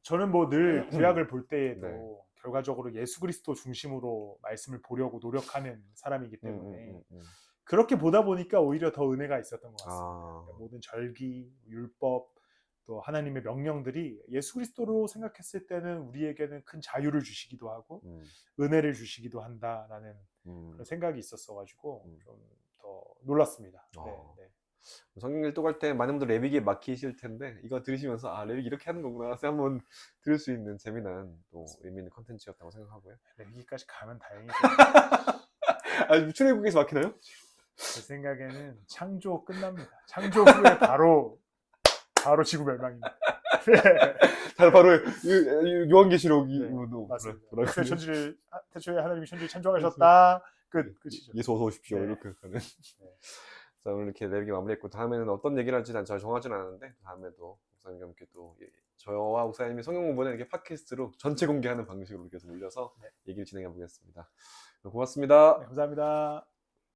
Speaker 2: 저는 뭐 늘 구약을 볼 때에도
Speaker 1: 네.
Speaker 2: 결과적으로 예수 그리스도 중심으로 말씀을 보려고 노력하는 사람이기 때문에
Speaker 1: 음.
Speaker 2: 그렇게 보다 보니까 오히려 더 은혜가 있었던 것 같습니다. 그러니까 모든 절기, 율법, 또 하나님의 명령들이 예수 그리스도로 생각했을 때는 우리에게는 큰 자유를 주시기도 하고 은혜를 주시기도 한다라는 그런 생각이 있었어가지고 좀 더 놀랐습니다. 네.
Speaker 1: 성경 일독할 때 많은 분들 레위기에 막히실 텐데 이거 들으시면서 아 레위기 이렇게 하는 거구나 해서 한번 들을 수 있는 재미난 또 의미 있는 컨텐츠였다고 생각하고요.
Speaker 2: 레위기까지 가면 다행이죠.
Speaker 1: 아 출애굽에서 막히나요?
Speaker 2: 제 생각에는 창조 끝납니다. 창조 후에 바로 지구 멸망입니다.
Speaker 1: 바로 요한계시록이
Speaker 2: 맞습니다. 태초에 하나님이 천지를 창조하셨다. 끝이죠.
Speaker 1: 예수 어서 오십시오.
Speaker 2: 네.
Speaker 1: 이렇게 가는. 자, 오늘 이렇게 레위기 마무리했고 다음에는 어떤 얘기를 할지 잘 정하진 않았는데 다음에도 목사님과 함께 또 저와 목사님이 성경 공부는 이렇게 팟캐스트로 전체 공개하는 방식으로 계속 올려서 얘기를 진행해 보겠습니다. 고맙습니다.
Speaker 2: 네, 감사합니다.